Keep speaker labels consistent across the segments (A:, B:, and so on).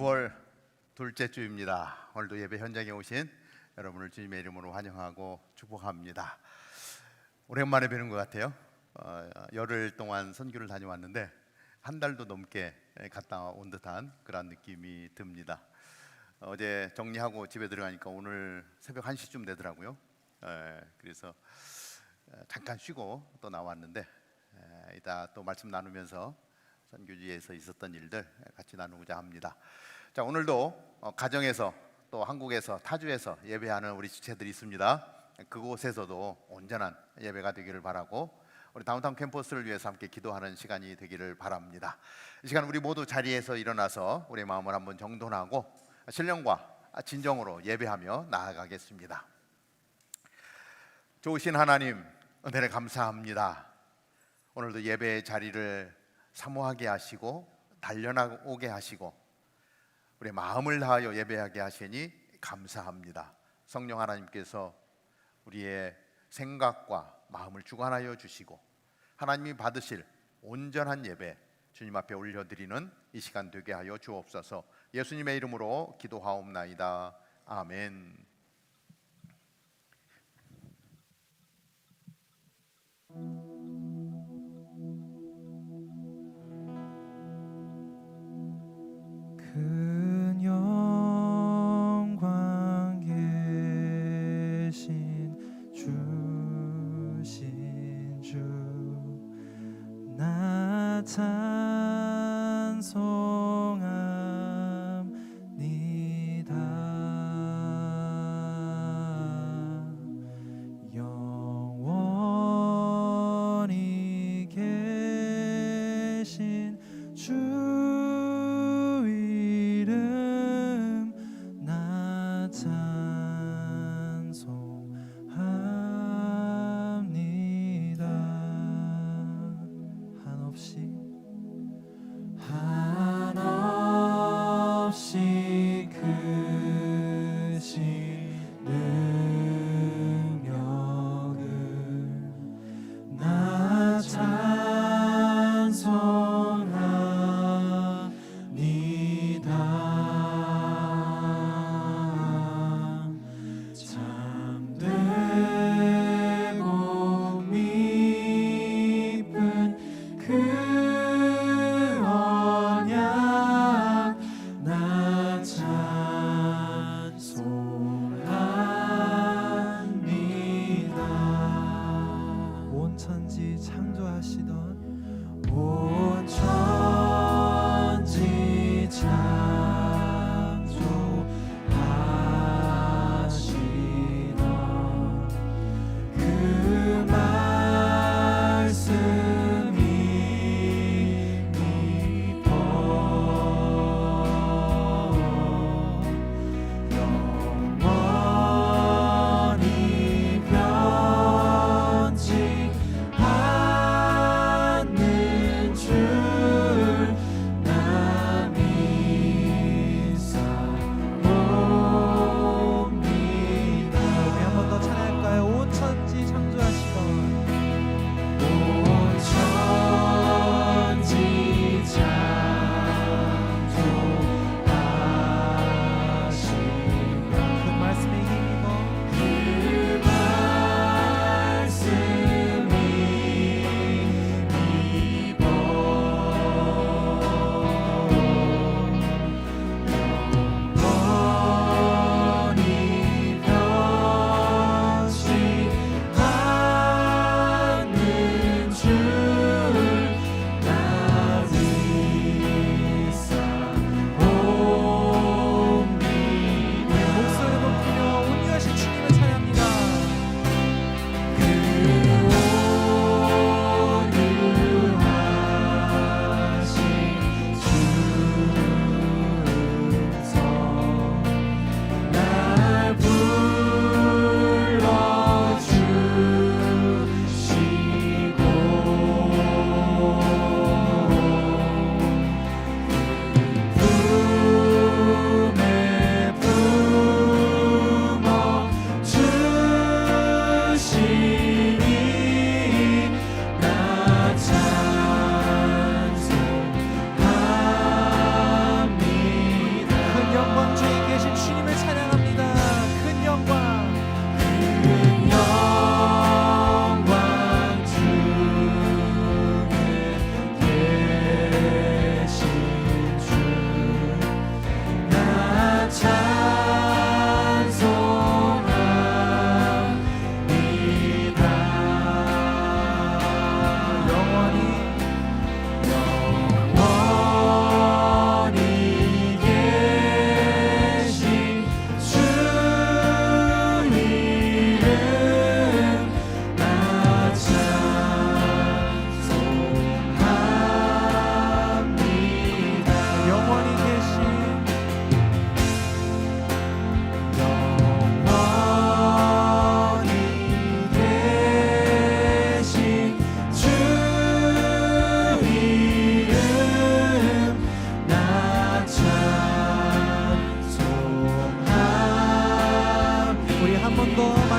A: 9월 둘째 주입니다. 오늘도 예배 현장에 오신 여러분을 주님의 이름으로 환영하고 축복합니다. 오랜만에 뵈는 것 같아요. 열흘 동안 선교를 다녀왔는데 한 달도 넘게 갔다 온 듯한 그런 느낌이 듭니다. 어제 정리하고 집에 들어가니까 오늘 새벽 1시쯤 되더라고요. 그래서 잠깐 쉬고 또 나왔는데 이따 또 말씀 나누면서 선교지에서 있었던 일들 같이 나누고자 합니다. 자, 오늘도 가정에서 또 한국에서 타주에서 예배하는 우리 지체들이 있습니다. 그곳에서도 온전한 예배가 되기를 바라고 우리 다운타운 캠퍼스를 위해서 함께 기도하는 시간이 되기를 바랍니다. 이 시간 우리 모두 자리에서 일어나서 우리 마음을 한번 정돈하고 신령과 진정으로 예배하며 나아가겠습니다. 좋으신 하나님, 은혜를 감사합니다. 오늘도 예배의 자리를 사모하게 하시고 단련하게 하시고 우리 마음을 다하여 예배하게 하시니 감사합니다. 성령 하나님께서 우리의 생각과 마음을 주관하여 주시고 하나님이 받으실 온전한 예배 주님 앞에 올려드리는 이 시간 되게 하여 주옵소서. 예수님의 이름으로 기도하옵나이다. 아멘.
B: 큰 영광 계신 주신 주 나 찬송합니다. 영원히 계신 주 한없이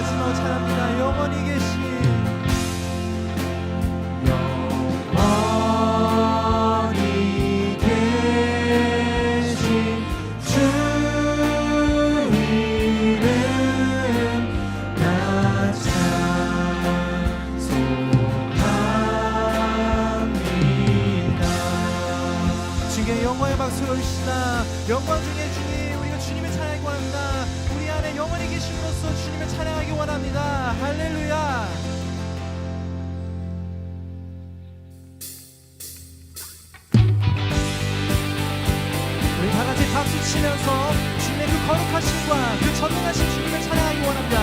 B: 마지막으로 찬양합니다. 영원히 계신 주 이름 나 찬송합니다. 주님께 영광의 박수 올리시다. 영광 중에 주님, 우리가 주님을 찬양하기 원합니다. 우리 안에 영원히 계심으로써 주님을 찬양하기 원합니다. 할렐루야. 우리 다 같이 박수 치면서 주님의 그 거룩하심과 그 전능하신 주님을 찬양하기 원합니다.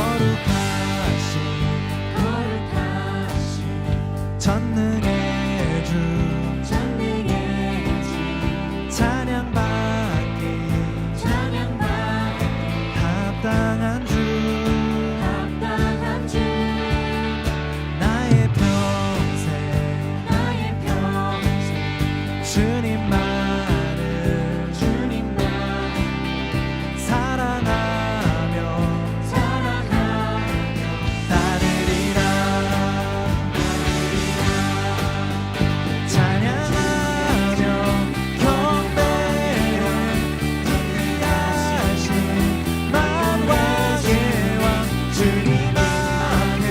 B: 거룩하신 전능의 주 찬양받기 합당한 주 나의 평생 주님만을 사랑하며 따르리라. 찬양하며 경배해 위하신 만왕의 왕 주님 앞에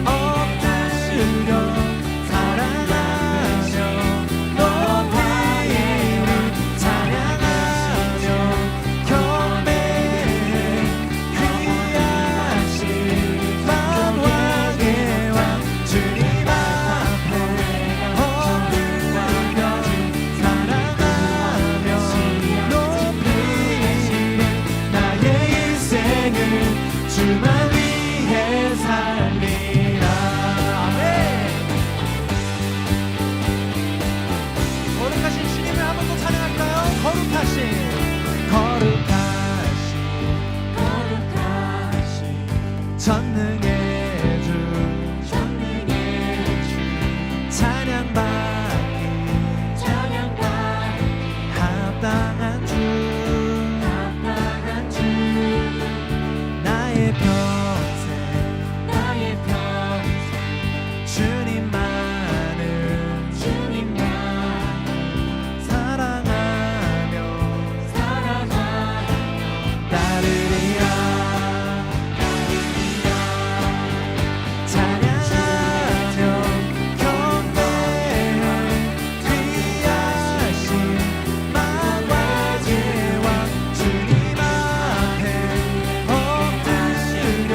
B: 엎드려 사랑하며 높이리. 찬양하며 경배해 귀하신 만왕의 왕 주님 앞에 엎드려 사랑하며 높이리. 나의 인생을 주만 위해 살리라. 아멘. 거룩하신 주님을 한 번 더 찬양할까요? 거룩하신 전능의 주 찬양받기 합당한 주 나의 평생 주님만을 사랑하며 따르리라. 찬양하며 경배해 귀하신 만왕의 왕 주님 앞에 엎드려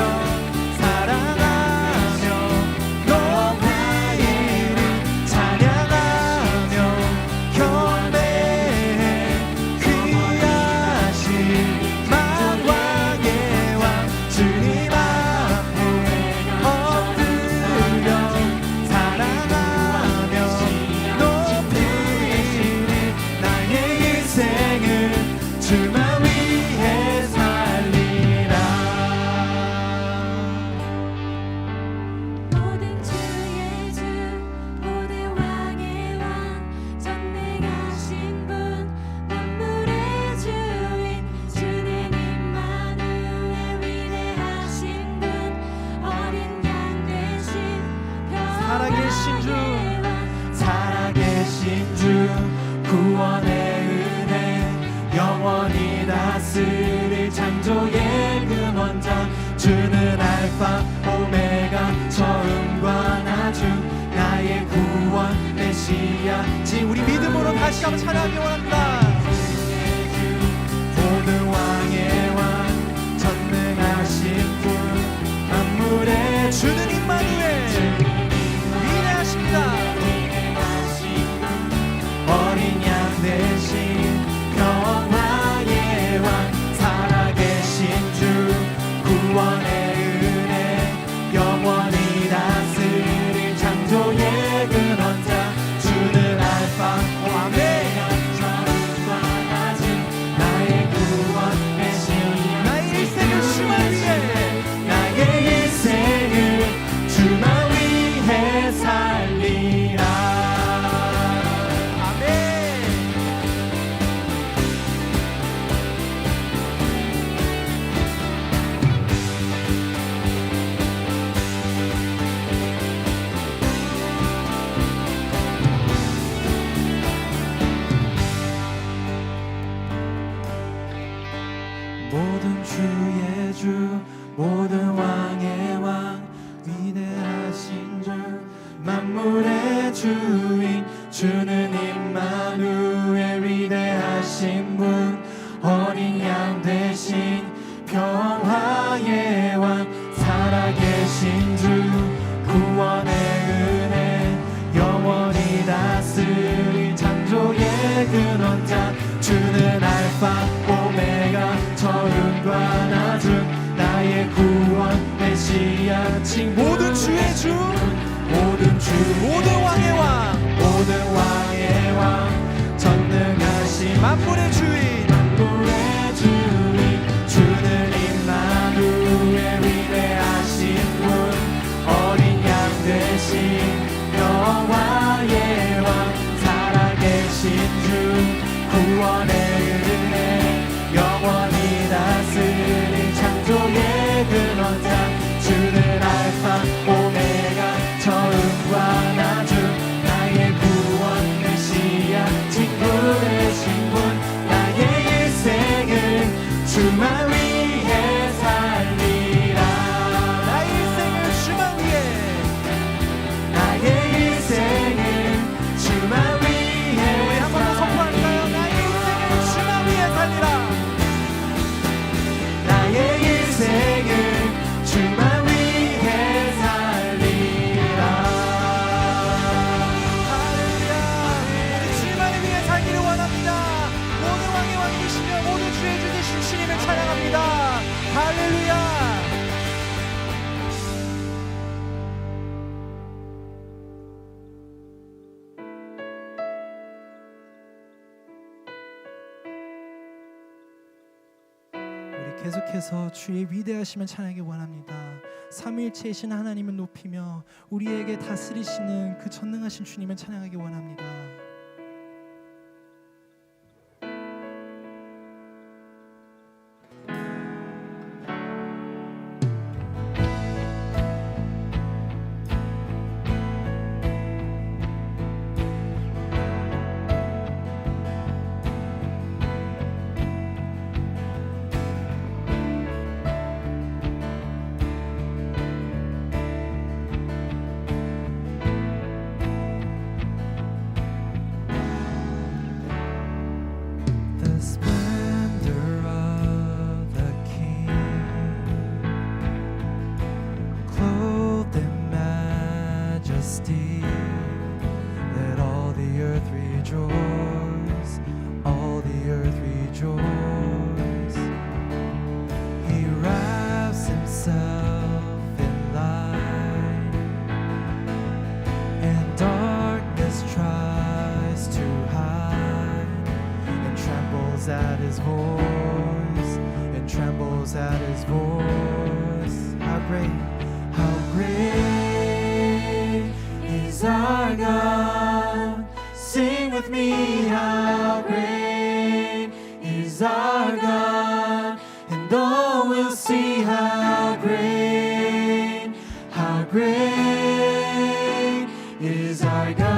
B: 사랑하며 높이리. 찬양하며 경배해 귀하신 만왕의 왕 주님 앞에 엎드려 사랑하며 높이리. 나의 인생을 주만 위해 살리라.
C: 모든 주의 주 모든 왕의 왕 전능하신 분 만물의 주인 주님 임마누엘 위대하신 분 어린 양 되신
B: 살아계신 주,
C: 살아계신
B: 주 구원의 은혜 영원히 다스릴 창조의 근원자 주는 알파 오메가 처음과 나중 나의 구원 메시아. 지금 우리 믿음으로 다시 한번 찬양하기 원합니다. 모든 왕의 왕 전능하신 분 만물의 주는 임마누엘 위대하십니다. 어린 양 대신 평화의 왕 살아계신 주 구원의 은혜 영원히 다스릴 창조의 근원자 주는 알파 오메가 살아계신 주 구원의 은혜 영원히 다스릴 창조의 근원자 주는 알파 오메가 처음과 나중 나의 구원 메시아 칭 모든 주의 주 모든 주 모든 왕의 왕 모든 왕의 왕 전능하신 만물의 주인 만물의 주인 주는 임마누엘 위대하신 분 어린 양 되신 여호와의 왕 살아계신 주 구원의 은혜 영원히 다스릴 창조의 근원자 주는 알파 오메가 처음과 나중 나의 구원 메시아 친구 되신 분 나의 일생을 주만 위해 살리라 나의 일생을 주만 위해 나의 일생을 주만 위해 우리 한 번 더 선포할까요? 나의 일생을 주만 위해 살리라 나의 일생을 주만 위해 살리라 할렐루야 우리 주만을 위해 살기를 원합니다 모든 왕의 왕이시며 모든 주의 주 되신 주님을 찬양합니다 할렐루야 우리 계속해서 주의 위대하심을 찬양하기 원합니다. 삼위일체이신 하나님을 높이며 우리에게 다스리시는 그 전능하신 주님을 찬양하기 원합니다. Let all the earth rejoice, all the earth rejoice. He wraps himself in light, and darkness tries to hide, and trembles at his voice, and trembles at his voice. How great is our God. Sing with me, how great is our God, and all will see how great is our God.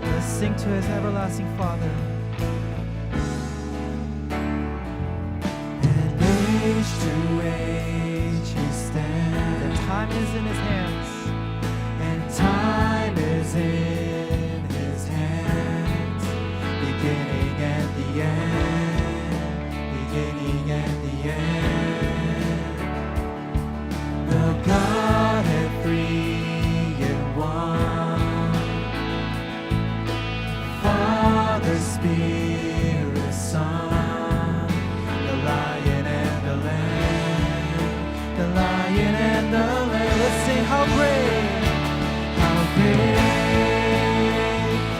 B: Let's sing to his everlasting Father. And age to age he stands, and time is in his hands, and time is in his hands, beginning and the end, beginning and the end. The Godhead three in one, Father, Spirit, Son, the Lion and the Lamb, the Lion and the Lamb. Let's sing how great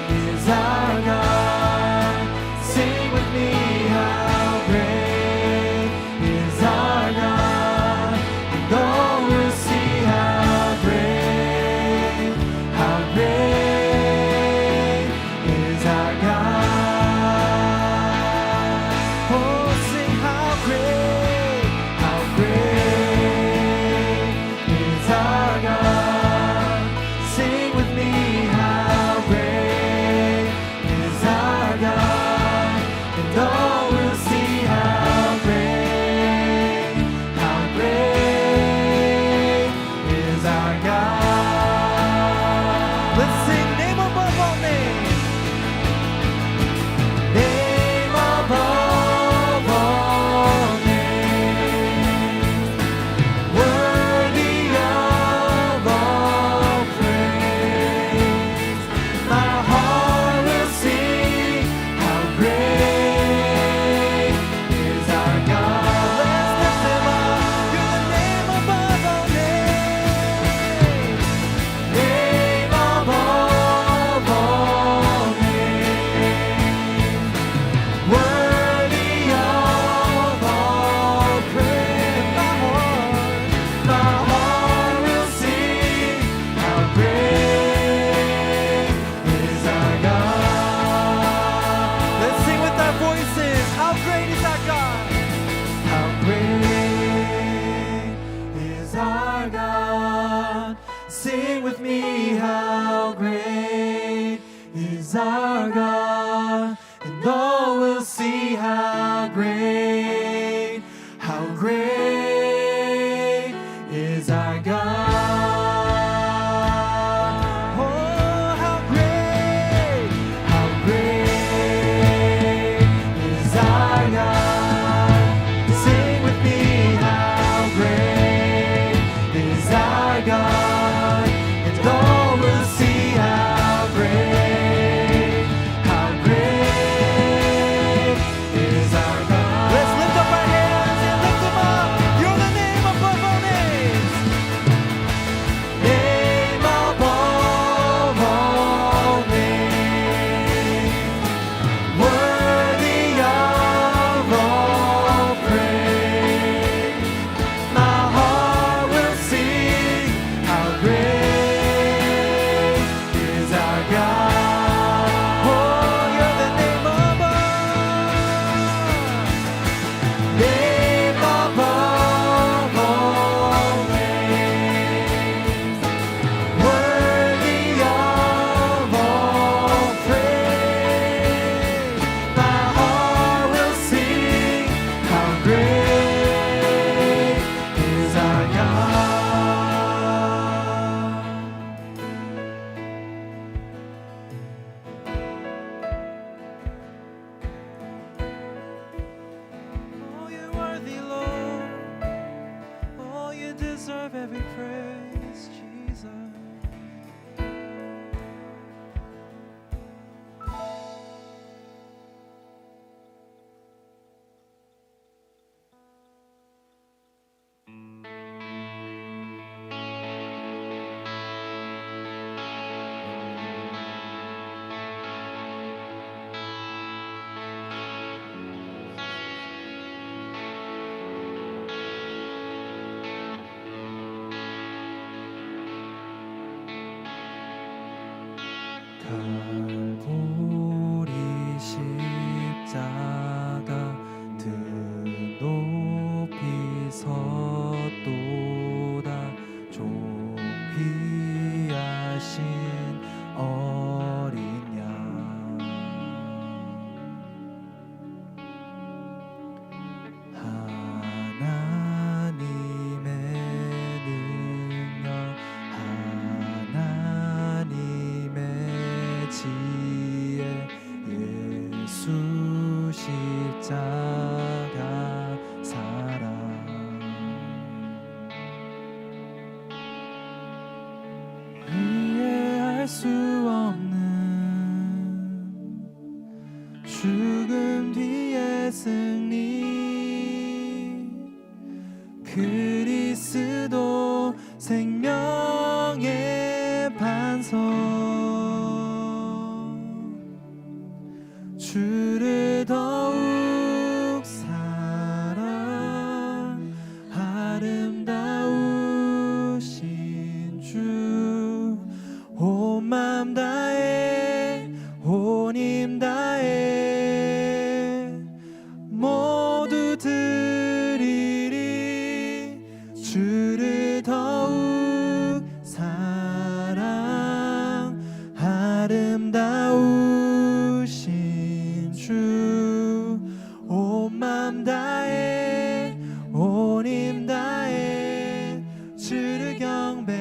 B: is our God. Sing with me, how great is our God. And all will see how great is our God. Oh, sing how great is our God. is our God, and all will see how great is our God. Oh, how great is our God. Sing with me, how great is our God, and all will see how great is our God. Let's lift up our hands and lift them up. You're the name above all names. Name above all names. Worthy of all praise. My heart will sing how great is our God. Oh, you're the name above all names. Worthy of all praise. My heart will sing how great is our God. Oh, you're worthy, Lord. Oh, you deserve every praise, Jesus. 갈보리 십자가 드높이 섰도다. 좁히 하신 어린 양. 하나님의 능력, 하나님의 지혜, 예수 십자가 사랑. 이해할 수 없는 죽음 뒤의 승리, 그리스도 생명의 반석. 주를 더욱 사랑, 아름다우신 주. 온 맘 다해, 온 힘 다해 모두 드리리. 주를 더욱 사랑, 아름다우신 주. 온 맘 다해, 온 힘 다해 주를 경배.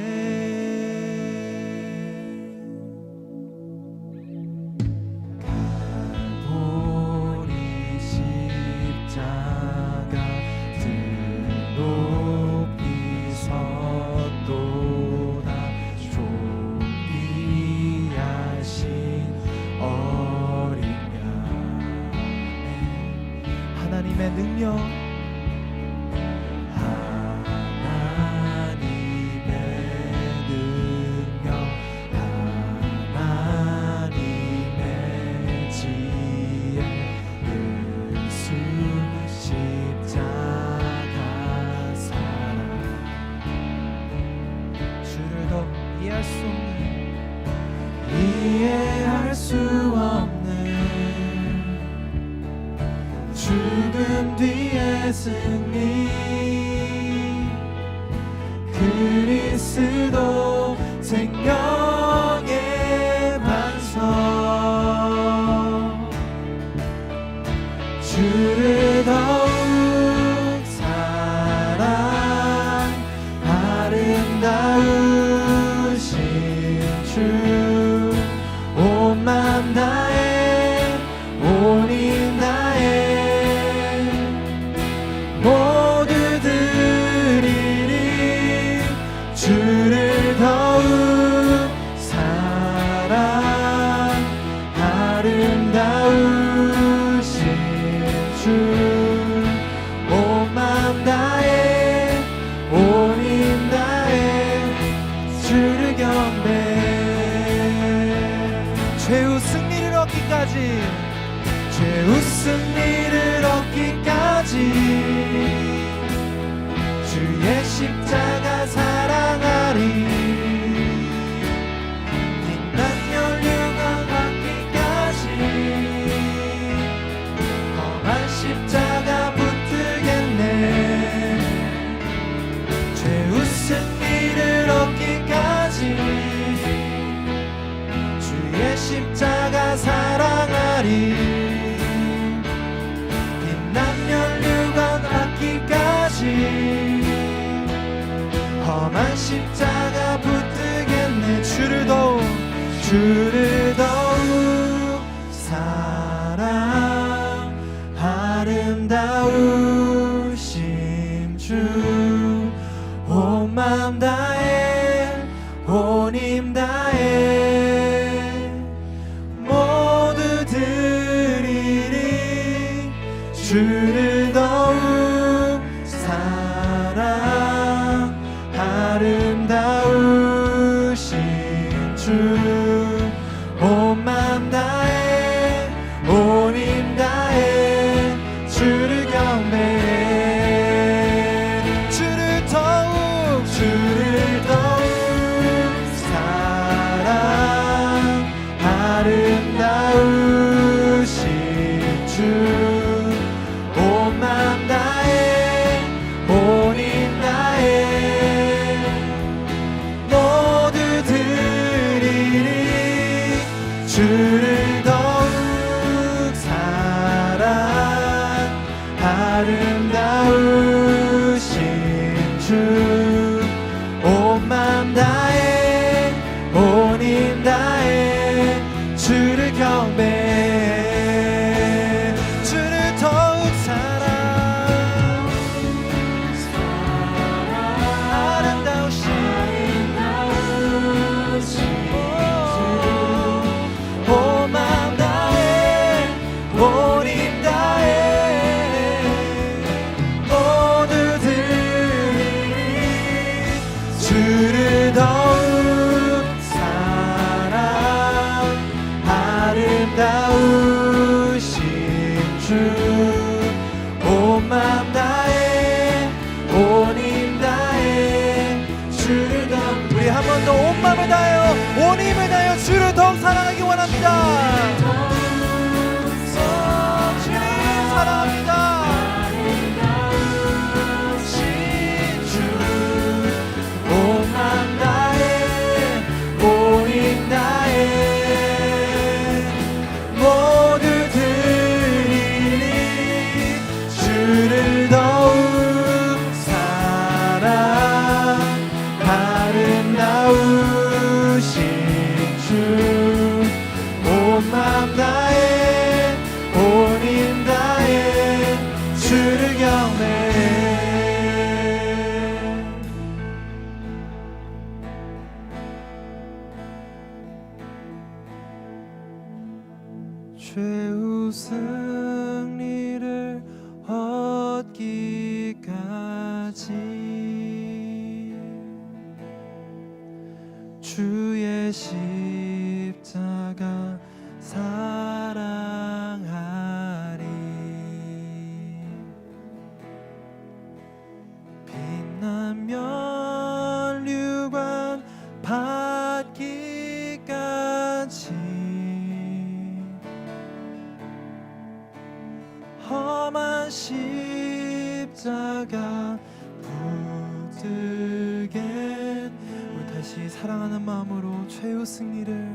B: 갈보리 십자가 드높이 섰도다. 좁히 하신 어린 양. 하나님의 능력, 하나님의 능력, 하나님의 지혜, 예수 십자가 사랑. 주를 더 이해할 수 없는 죽음 뒤의 승리, 그리스도 생명의 반석. 얻기까지 죄우 승리를 얻기까지 주의 십자가 사랑하리 빛난 연류가 받기까지 험한 십자가 붙들겠네 죄우 승리를 얻기까지 주의 십자가 사랑하리 빛난 연류가 받기까지 험한 십자가 붙들겠네 주를 더욱 사랑 아름다우신 주 온 마음 다해 온 힘 다해 모두 드리리 주를 더욱 사랑 아름다우신 주 온 마음 다해 온 힘 다해 주를 경배해 주를 더욱 사랑 아름다우신 주 온 마음 다해 온 힘 다해 모두 드리리 주를 더욱 사랑 아름다우신 주 온 마음 다해 온 힘 다해 주를 경배해 주를 더욱 사랑 아름다우신 온 마음 다해 온 힘 다해 모두 드리리 주를 더욱 사랑 아름다우신 주 온 마음 다해 온 힘 다해 주를 더욱 우리 한 번 더 온 마음을 다해요 온 힘을 다해요 주를 더욱 사랑하기 원합니다 주님 사랑합니다 온 마음 다해 온 힘 다해 모두 드리리 주를 더욱 사랑 아름다우신 주 온 마음 다해 온 힘 다해 주를 경배해 죄우 승리를 얻기까지 주의 십자가 사랑하리 빛난 면류관 받기까지 험한 십자가 붙들게 우리 다시 사랑하는 마음으로 죄우 승리를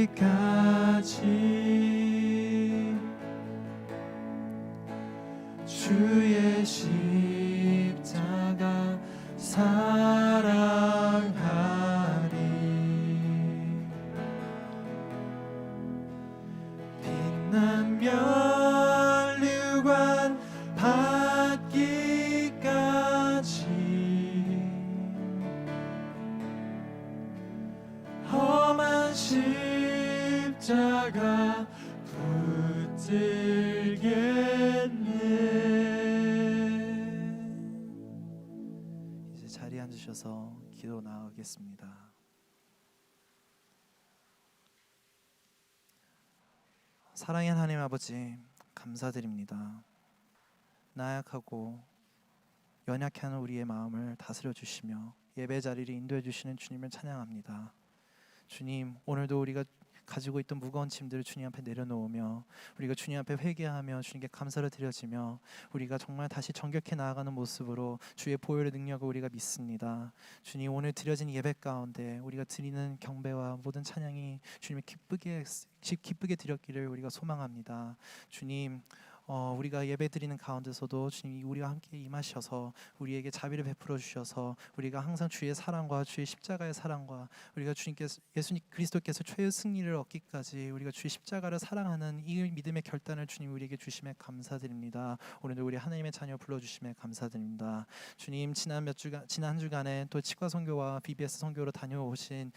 B: 얻기까지 주의 십자가 사랑하리 빛난 면류관 받기까지 험한 십자가 붙들겠네. 이제 자리에 앉으셔서 기도 나가겠습니다. 사랑의 하나님 아버지, 감사드립니다. 나약하고 연약한 우리의 마음을 다스려 주시며 예배 자리를 인도해 주시는 주님을 찬양합니다. 주님, 오늘도 우리가 가지고 있던 무거운 짐들을 주님 앞에 내려놓으며 우리가 주님 앞에 회개하며 주님께 감사를 드려지며 우리가 정말 다시 정결케 나아가는 모습으로 주의 보혈의 능력을 우리가 믿습니다. 주님, 오늘 드려진 예배 가운데 우리가 드리는 경배와 모든 찬양이 주님을 기쁘게 드렸기를 우리가 소망합니다. 주님, 우리가 예배 드리는 가운데서도 주님이 우리와 함께 임하셔서 우리에게 자비를 베풀어 주셔서 우리가 항상 주의 사랑과 주의 십자가의 사랑과 우리가 예수님 그리스도께서 최후 승리를 얻기까지 우리가 주의 십자가를 사랑하는 이 믿음의 결단을 주님 우리에게 주심에 감사드립니다. 오늘도 우리 하나님의 자녀 불러주심에 감사드립니다. 주님, 지난 한 주간에 또 치과 선교와 BBS 선교로 다녀오신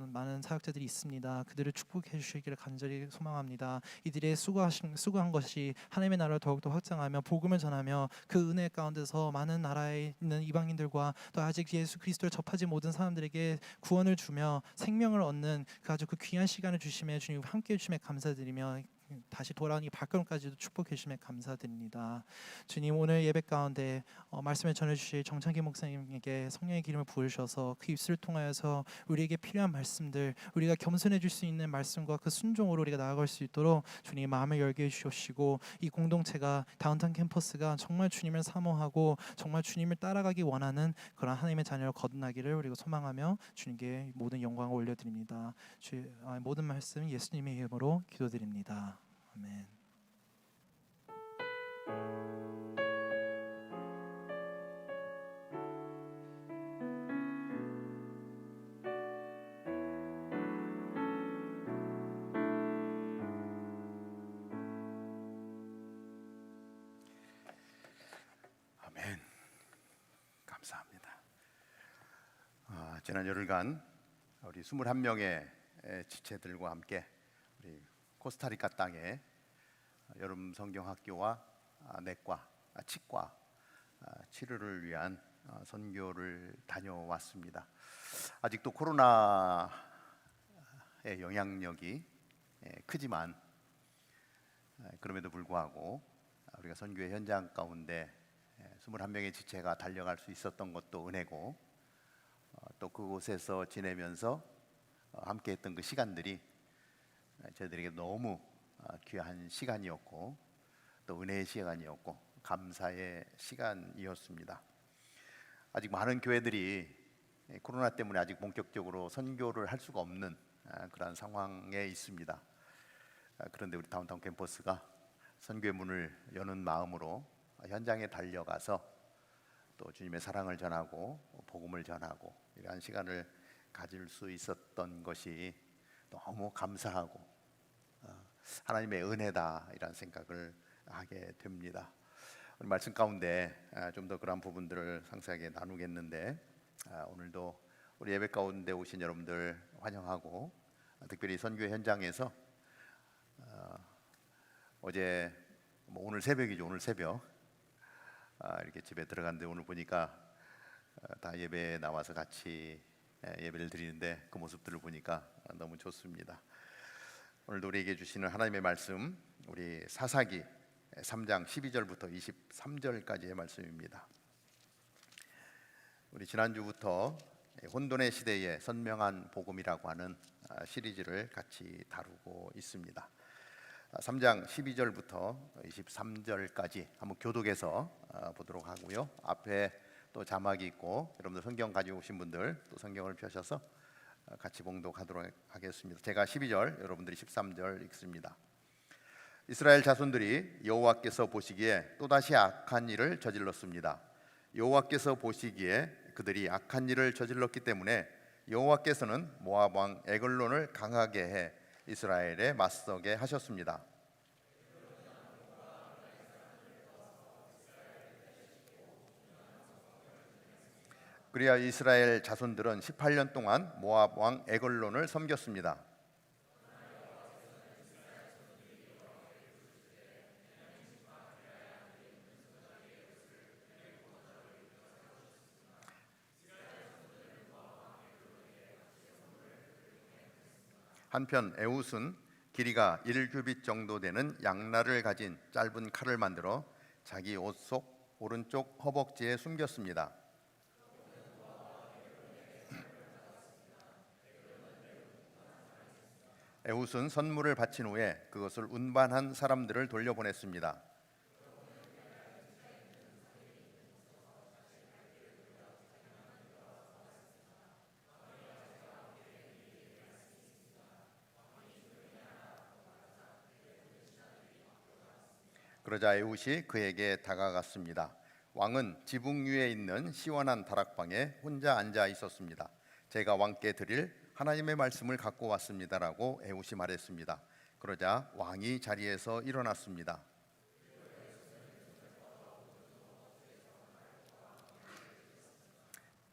B: 많은 사역자들이 있습니다. 그들을 축복해 주시기를 간절히 소망합니다. 이들의 수고한 것이 하나님의 나라를 더욱더 확장하며 복음을 전하며 그 은혜 가운데서 많은 나라에 있는 이방인들과 또 아직 예수 그리스도를 접하지 못한 사람들에게 구원을 주며 생명을 얻는 그 아주 그 귀한 시간을 주심에 주님 함께해 주심에 감사드리며 다시 돌아온 이 발걸음까지도 축복해 주심에 감사드립니다. 주님, 오늘 예배 가운데 말씀을 전해주실 정창기 목사님에게 성령의 기름을 부으셔서 그 입술을 통하여서 우리에게 필요한 말씀들, 우리가 겸손해 줄 수 있는 말씀과 그 순종으로 우리가 나아갈 수 있도록 주님 마음을 열게 해주시고 이 공동체가 다운타운 캠퍼스가 정말 주님을 사모하고 정말 주님을 따라가기 원하는 그런 하나님의 자녀를 거듭나기를 우리가 소망하며 주님께 모든 영광을 올려드립니다. 모든 말씀 예수님의 이름으로 기도드립니다. 아멘.
A: 아멘. 감사합니다. 지난 열흘간 우리 21명의 지체들과 함께 우리 코스타리카 땅에 여름 성경학교와 내과, 치과 치료를 위한 선교를 다녀왔습니다. 아직도 코로나의 영향력이 크지만 그럼에도 불구하고 우리가 선교의 현장 가운데 21명의 지체가 달려갈 수 있었던 것도 은혜고 또 그곳에서 지내면서 함께했던 그 시간들이 저희들에게 너무 귀한 시간이었고 또 은혜의 시간이었고 감사의 시간이었습니다. 아직 많은 교회들이 코로나 때문에 아직 본격적으로 선교를 할 수가 없는 그런 상황에 있습니다. 그런데 우리 다운타운 캠퍼스가 선교의 문을 여는 마음으로 현장에 달려가서 또 주님의 사랑을 전하고 복음을 전하고 이러한 시간을 가질 수 있었던 것이 너무 감사하고 하나님의 은혜다 이런 생각을 하게 됩니다. 오늘 말씀 가운데 좀 더 그런 부분들을 상세하게 나누겠는데 오늘도 우리 예배 가운데 오신 여러분들 환영하고 특별히 선교 현장에서 어제 오늘 새벽이죠. 오늘 새벽 이렇게 집에 들어갔는데 오늘 보니까 다 예배에 나와서 같이 예배를 드리는데 그 모습들을 보니까 너무 좋습니다. 오늘도 우리에게 주시는 하나님의 말씀 우리 사사기 3장 12절부터 23절까지의 말씀입니다. 우리 지난주부터 혼돈의 시대에 선명한 복음이라고 하는 시리즈를 같이 다루고 있습니다. 3장 12절부터 23절까지 한번 교독해서 보도록 하고요. 앞에 또 자막이 있고 여러분들 성경 가지고 오신 분들 또 성경을 펴셔서 같이 봉독하도록 하겠습니다. 제가 12절, 여러분들이 13절 읽습니다. 이스라엘 자손들이 여호와께서 보시기에 또다시 악한 일을 저질렀습니다. 여호와께서 보시기에 그들이 악한 일을 저질렀기 때문에 여호와께서는 모압 왕 에글론을 강하게 해 이스라엘에 맞서게 하셨습니다. 그리하 이스라엘 자손들은 18년 동안 모압 왕 에글론을 섬겼습니다. 한편 에웃은 길이가 1규빗 정도 되는 양날을 가진 짧은 칼을 만들어 자기 옷 속 오른쪽 허벅지에 숨겼습니다. 에웃은 선물을 바친 후에 그것을 운반한 사람들을 돌려보냈습니다. 그러자 에웃이 그에게 다가갔습니다. 왕은 지붕 위에 있는 시원한 다락방에 혼자 앉아 있었습니다. 제가 왕께 드릴 하나님의 말씀을 갖고 왔습니다라고 에웃이 말했습니다. 그러자 왕이 자리에서 일어났습니다.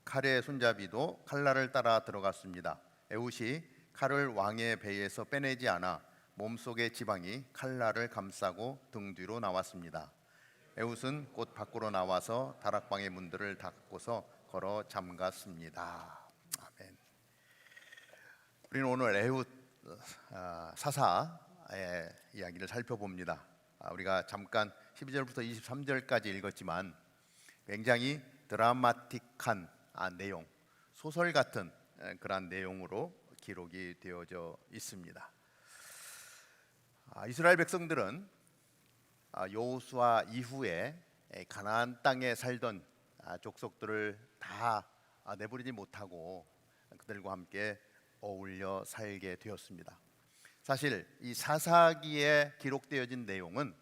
A: 칼의 손잡이도 칼날을 따라 들어갔습니다. 에웃이 칼을 왕의 배에서 빼내지 않아 몸속의 지방이 칼날을 감싸고 등 뒤로 나왔습니다. 에웃은 곧 밖으로 나와서 다락방의 문들을 닫고서 걸어 잠갔습니다. 아멘. 우리는 오늘 에웃 사사의 이야기를 살펴봅니다. 우리가 잠깐 12절부터 23절까지 읽었지만 굉장히 드라마틱한 내용, 소설 같은 그런 내용으로 기록이 되어져 있습니다. 이스라엘 백성들은 여호수아 이후에 가나안 땅에 살던 족속들을 다 내버리지 못하고 그들과 함께 어울려 살게 되었습니다. 사실 이 사사기에 기록되어진 내용은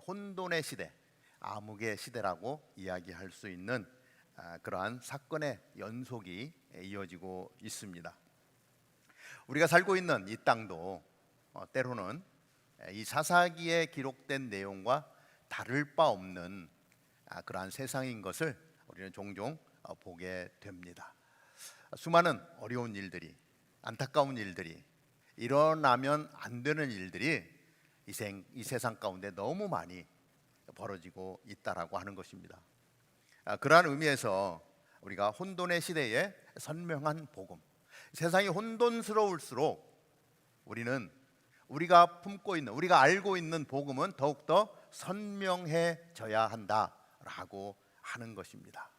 A: 혼돈의 시대, 암흑의 시대라고 이야기할 수 있는 그러한 사건의 연속이 이어지고 있습니다. 우리가 살고 있는 이 땅도 때로는 이 사사기에 기록된 내용과 다를 바 없는 그러한 세상인 것을 우리는 종종 보게 됩니다. 수많은 어려운 일들이, 안타까운 일들이, 일어나면 안 되는 일들이 이 세상 가운데 너무 많이 벌어지고 있다라고 하는 것입니다. 그러한 의미에서 우리가 혼돈의 시대에 선명한 복음, 세상이 혼돈스러울수록 우리는 우리가 품고 있는, 우리가 알고 있는 복음은 더욱더 선명해져야 한다라고 하는 것입니다.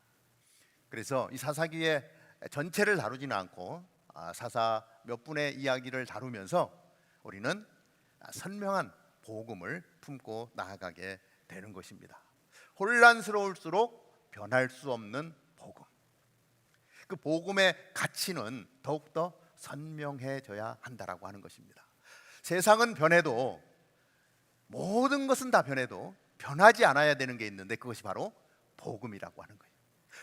A: 그래서 이 사사기의 전체를 다루지는 않고 사사 몇 분의 이야기를 다루면서 우리는 선명한 복음을 품고 나아가게 되는 것입니다. 혼란스러울수록 변할 수 없는 복음, 그 복음의 가치는 더욱더 선명해져야 한다라고 하는 것입니다. 세상은 변해도, 모든 것은 다 변해도 변하지 않아야 되는 게 있는데 그것이 바로 복음이라고 하는 거예요.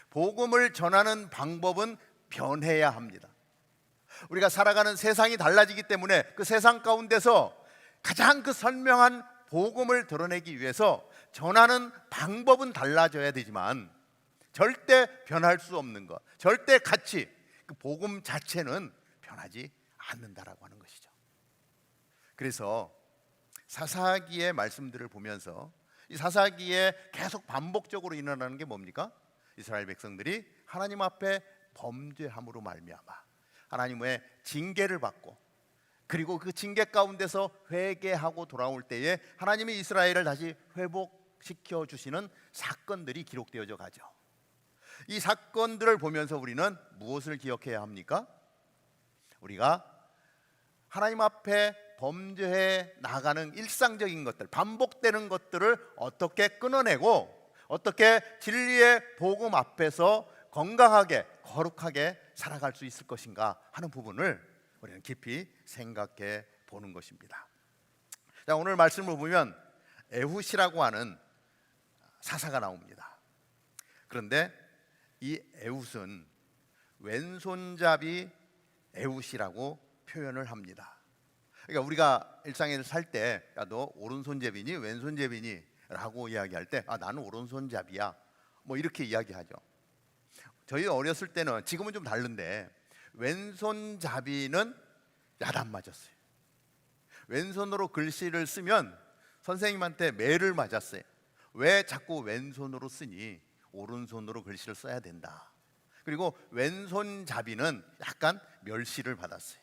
A: 복음을 전하는 방법은 변해야 합니다. 우리가 살아가는 세상이 달라지기 때문에 그 세상 가운데서 가장 그 선명한 복음을 드러내기 위해서 전하는 방법은 달라져야 되지만 절대 변할 수 없는 것, 절대 가치, 그 복음 자체는 변하지 않는다라고 하는 것이죠. 그래서 사사기의 말씀들을 보면서 이 사사기에 계속 반복적으로 일어나는 게 뭡니까? 이스라엘 백성들이 하나님 앞에 범죄함으로 말미암아 하나님의 징계를 받고, 그리고 그 징계 가운데서 회개하고 돌아올 때에 하나님이 이스라엘을 다시 회복시켜 주시는 사건들이 기록되어져 가죠. 이 사건들을 보면서 우리는 무엇을 기억해야 합니까? 우리가 하나님 앞에 범죄해 나가는 일상적인 것들, 반복되는 것들을 어떻게 끊어내고 어떻게 진리의 복음 앞에서 건강하게 거룩하게 살아갈 수 있을 것인가 하는 부분을 우리는 깊이 생각해 보는 것입니다. 자, 오늘 말씀을 보면 에훗이라고 하는 사사가 나옵니다. 그런데 이 에훗은 왼손잡이 에훗이라고 표현을 합니다. 그러니까 우리가 일상에서 살 때 너 오른손잡이니 왼손잡이니 라고 이야기할 때 나는 오른손잡이야 뭐 이렇게 이야기하죠. 저희 어렸을 때는, 지금은 좀 다른데, 왼손잡이는 야단 안 맞았어요. 왼손으로 글씨를 쓰면 선생님한테 매를 맞았어요. 왜 자꾸 왼손으로 쓰니? 오른손으로 글씨를 써야 된다. 그리고 왼손잡이는 약간 멸시를 받았어요.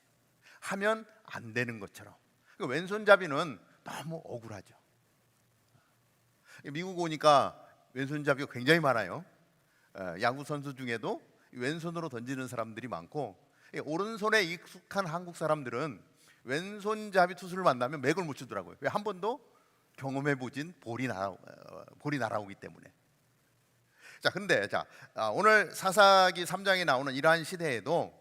A: 하면 안 되는 것처럼. 왼손잡이는 너무 억울하죠. 미국 오니까 왼손잡이가 굉장히 많아요. 야구 선수 중에도 왼손으로 던지는 사람들이 많고, 오른손에 익숙한 한국 사람들은 왼손잡이 투수를 만나면 맥을 못 추더라고요. 왜? 한 번도 경험해보진 볼이 날아오기 때문에. 자, 근데 오늘 사사기 3장에 나오는 이러한 시대에도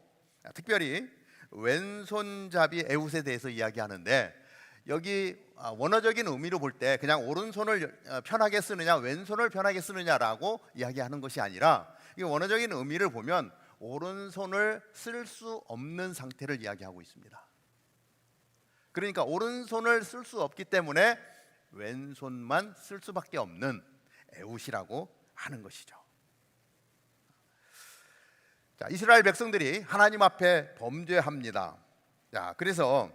A: 특별히 왼손잡이 에웃에 대해서 이야기하는데, 여기 원어적인 의미로 볼 때 그냥 오른손을 편하게 쓰느냐 왼손을 편하게 쓰느냐라고 이야기하는 것이 아니라, 이 원어적인 의미를 보면 오른손을 쓸 수 없는 상태를 이야기하고 있습니다. 그러니까 오른손을 쓸 수 없기 때문에 왼손만 쓸 수밖에 없는 에웃이라고 하는 것이죠. 자, 이스라엘 백성들이 하나님 앞에 범죄합니다. 자, 그래서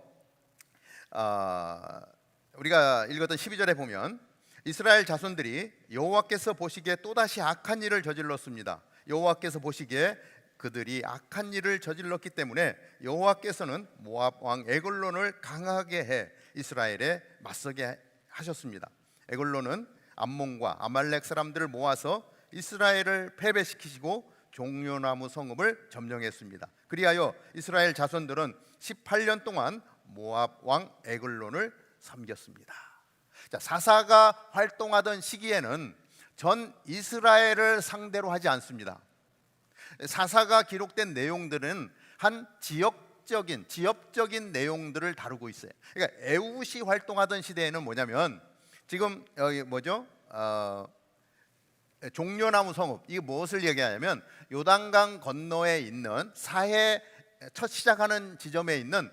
A: 우리가 읽었던 12절에 보면 이스라엘 자손들이 여호와께서 보시기에 또다시 악한 일을 저질렀습니다. 여호와께서 보시기에 그들이 악한 일을 저질렀기 때문에 여호와께서는 모압 왕 에글론을 강하게 해 이스라엘에 맞서게 하셨습니다. 에글론은 암몬과 아말렉 사람들을 모아서 이스라엘을 패배시키시고 종려나무 성읍을 점령했습니다. 그리하여 이스라엘 자손들은 18년 동안 모압 왕 에글론을 섬겼습니다. 자, 사사가 활동하던 시기에는 전 이스라엘을 상대로 하지 않습니다. 사사가 기록된 내용들은 한 지역적인 내용들을 다루고 있어요. 그러니까 에웃이 활동하던 시대에는 뭐냐면, 지금 여기 뭐죠? 종려나무 성읍, 이게 무엇을 얘기하냐면 요단강 건너에 있는 사해 첫 시작하는 지점에 있는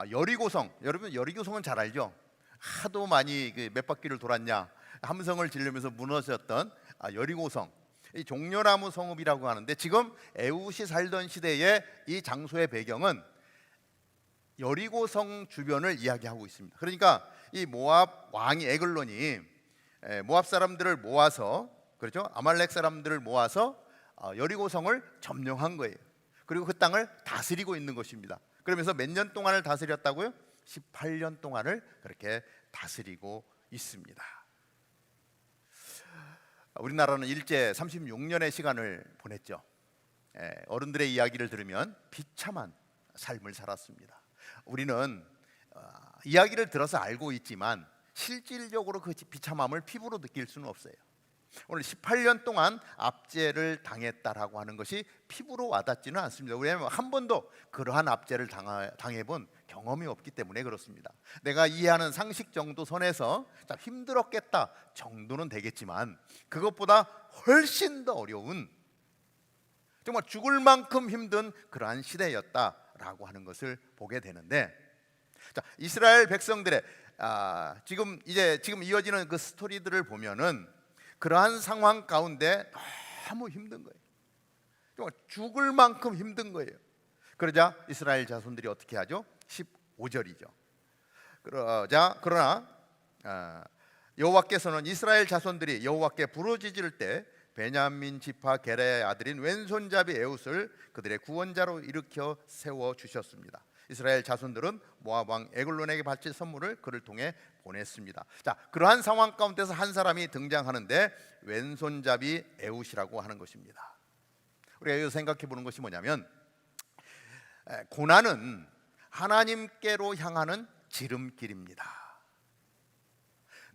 A: 여리고성. 여러분 여리고성은 잘 알죠? 하도 많이 몇 바퀴를 돌았냐 함성을 지르면서 무너졌던 여리고성, 이 종려나무 성읍이라고 하는데, 지금 에웃이 살던 시대의 이 장소의 배경은 여리고성 주변을 이야기하고 있습니다. 그러니까 이 모압 왕이 에글론이 모압 사람들을 모아서, 그렇죠? 아말렉 사람들을 모아서 여리고성을 점령한 거예요. 그리고 그 땅을 다스리고 있는 것입니다. 그러면서 몇 년 동안을 다스렸다고요? 18년 동안을 그렇게 다스리고 있습니다. 우리나라는 일제 36년의 시간을 보냈죠. 어른들의 이야기를 들으면 비참한 삶을 살았습니다. 우리는 이야기를 들어서 알고 있지만 실질적으로 그 비참함을 피부로 느낄 수는 없어요. 오늘 18년 동안 압제를 당했다라고 하는 것이 피부로 와닿지는 않습니다. 왜냐하면 한 번도 그러한 압제를 당해본 경험이 없기 때문에 그렇습니다. 내가 이해하는 상식 정도 선에서 힘들었겠다 정도는 되겠지만, 그것보다 훨씬 더 어려운, 정말 죽을 만큼 힘든 그러한 시대였다라고 하는 것을 보게 되는데, 자, 이스라엘 백성들의 지금 이어지는 그 스토리들을 보면은 그러한 상황 가운데 너무 힘든 거예요. 정말 죽을 만큼 힘든 거예요. 그러자 이스라엘 자손들이 어떻게 하죠? 15절이죠. 그러나 여호와께서는 이스라엘 자손들이 여호와께 부르짖을 때 베냐민 지파 게라의 아들인 왼손잡이 에웃을 그들의 구원자로 일으켜 세워 주셨습니다. 이스라엘 자손들은 모압 왕 에글론에게 바칠 선물을 그를 통해 보냈습니다. 자, 그러한 상황 가운데서 한 사람이 등장하는데 왼손잡이 에웃이라고 하는 것입니다. 우리가 여기서 생각해 보는 것이 뭐냐면, 고난은 하나님께로 향하는 지름길입니다.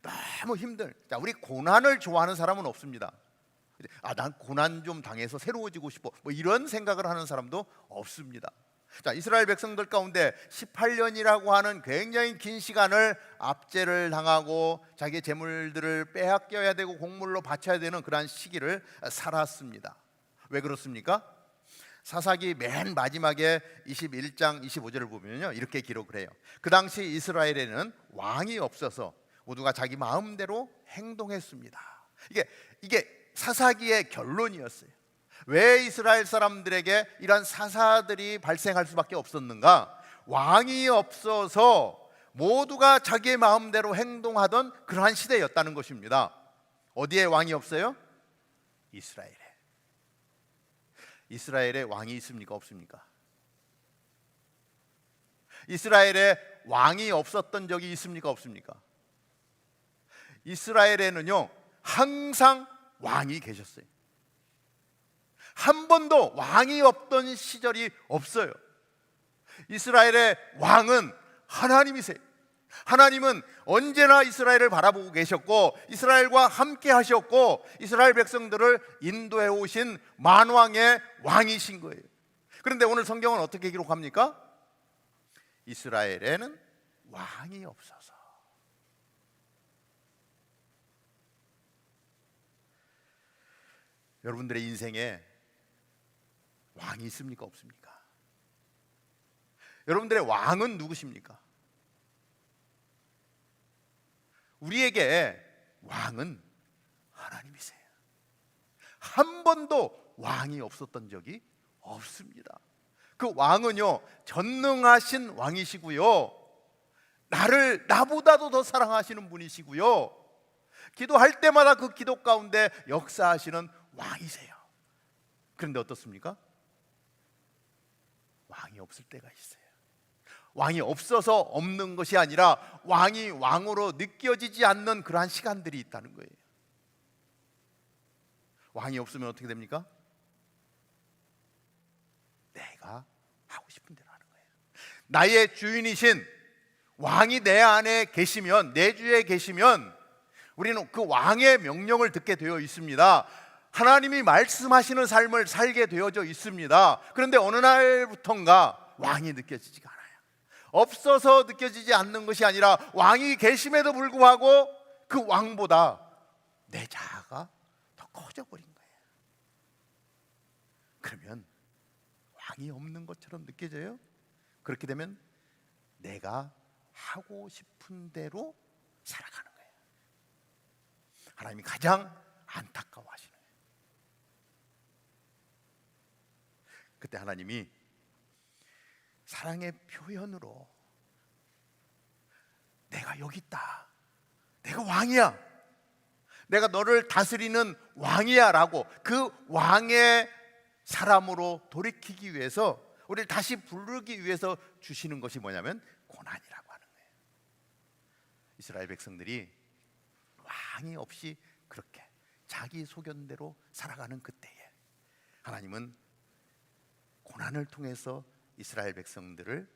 A: 너무 자, 우리 고난을 좋아하는 사람은 없습니다. 난 고난 좀 당해서 새로워지고 싶어, 뭐 이런 생각을 하는 사람도 없습니다. 자, 이스라엘 백성들 가운데 18년이라고 하는 굉장히 긴 시간을 압제를 당하고 자기의 재물들을 빼앗겨야 되고 곡물로 바쳐야 되는 그러한 시기를 살았습니다. 왜 그렇습니까? 사사기 맨 마지막에 21장 25절을 보면요, 이렇게 기록을 해요. 그 당시 이스라엘에는 왕이 없어서 모두가 자기 마음대로 행동했습니다. 이게 사사기의 결론이었어요. 왜 이스라엘 사람들에게 이러한 사사들이 발생할 수밖에 없었는가? 왕이 없어서 모두가 자기의 마음대로 행동하던 그러한 시대였다는 것입니다. 어디에 왕이 없어요? 이스라엘에. 이스라엘에 왕이 있습니까? 없습니까? 이스라엘에 왕이 없었던 적이 있습니까? 없습니까? 이스라엘에는요 항상 왕이 계셨어요. 한 번도 왕이 없던 시절이 없어요. 이스라엘의 왕은 하나님이세요. 하나님은 언제나 이스라엘을 바라보고 계셨고 이스라엘과 함께 하셨고 이스라엘 백성들을 인도해 오신 만왕의 왕이신 거예요. 그런데 오늘 성경은 어떻게 기록합니까? 이스라엘에는 왕이 없어서. 여러분들의 인생에 왕이 있습니까? 없습니까? 여러분들의 왕은 누구십니까? 우리에게 왕은 하나님이세요. 한 번도 왕이 없었던 적이 없습니다. 그 왕은요 전능하신 왕이시고요 나보다도 더 사랑하시는 분이시고요 기도할 때마다 그 기도 가운데 역사하시는 왕이세요. 그런데 어떻습니까? 왕이 없을 때가 있어요. 왕이 없어서 없는 것이 아니라 왕이 왕으로 느껴지지 않는 그러한 시간들이 있다는 거예요. 왕이 없으면 어떻게 됩니까? 내가 하고 싶은 대로 하는 거예요. 나의 주인이신 왕이 내 안에 계시면, 내 주에 계시면 우리는 그 왕의 명령을 듣게 되어 있습니다. 하나님이 말씀하시는 삶을 살게 되어져 있습니다. 그런데 어느 날부턴가 왕이 느껴지지가 않아요. 없어서 느껴지지 않는 것이 아니라 왕이 계심에도 불구하고 그 왕보다 내 자아가 더 커져버린 거예요. 그러면 왕이 없는 것처럼 느껴져요. 그렇게 되면 내가 하고 싶은 대로 살아가는 거예요. 하나님이 가장 안타까워하시는 거예요. 그때 하나님이 사랑의 표현으로 내가 여기 있다, 내가 왕이야, 내가 너를 다스리는 왕이야 라고 그 왕의 사람으로 돌이키기 위해서, 우리를 다시 부르기 위해서 주시는 것이 뭐냐면 고난이라고 하는 거예요. 이스라엘 백성들이 왕이 없이 그렇게 자기 소견대로 살아가는 그때에 하나님은 고난을 통해서 이스라엘 백성들을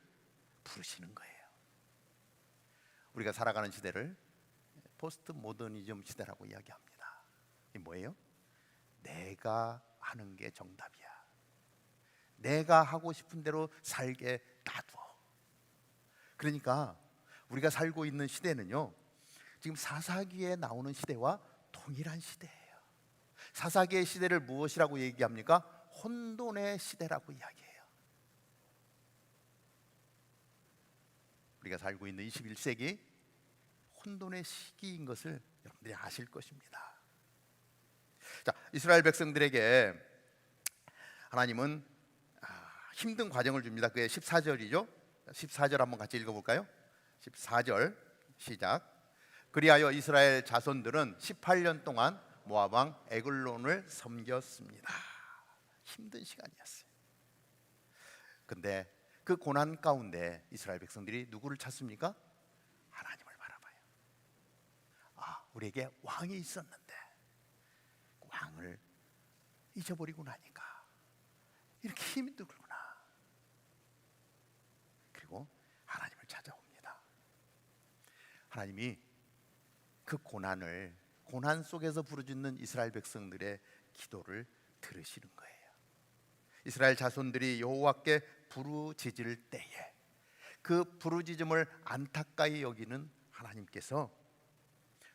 A: 부르시는 거예요. 우리가 살아가는 시대를 포스트 모더니즘 시대라고 이야기합니다. 이게 뭐예요? 내가 하는 게 정답이야. 내가 하고 싶은 대로 살게 놔둬. 그러니까 우리가 살고 있는 시대는요 지금 사사기에 나오는 시대와 동일한 시대예요. 사사기의 시대를 무엇이라고 얘기합니까? 혼돈의 시대라고 이야기해요. 우리가 살고 있는 21세기 혼돈의 시기인 것을 여러분들이 아실 것입니다. 자, 이스라엘 백성들에게 하나님은 힘든 과정을 줍니다. 그게 14절이죠. 14절 한번 같이 읽어볼까요? 14절 시작. 그리하여 이스라엘 자손들은 18년 동안 모압 왕 에글론을 섬겼습니다. 힘든 시간이었어요. 근데 그 고난 가운데 이스라엘 백성들이 누구를 찾습니까? 하나님을 바라봐요. 우리에게 왕이 있었는데 그 왕을 잊어버리고 나니까 이렇게 힘들구나. 그리고 하나님을 찾아옵니다. 하나님이 그 고난 속에서 부르짖는 이스라엘 백성들의 기도를 들으시는 거예요. 이스라엘 자손들이 여호와께 부르짖을 때에 그 부르짖음을 안타까이 여기는 하나님께서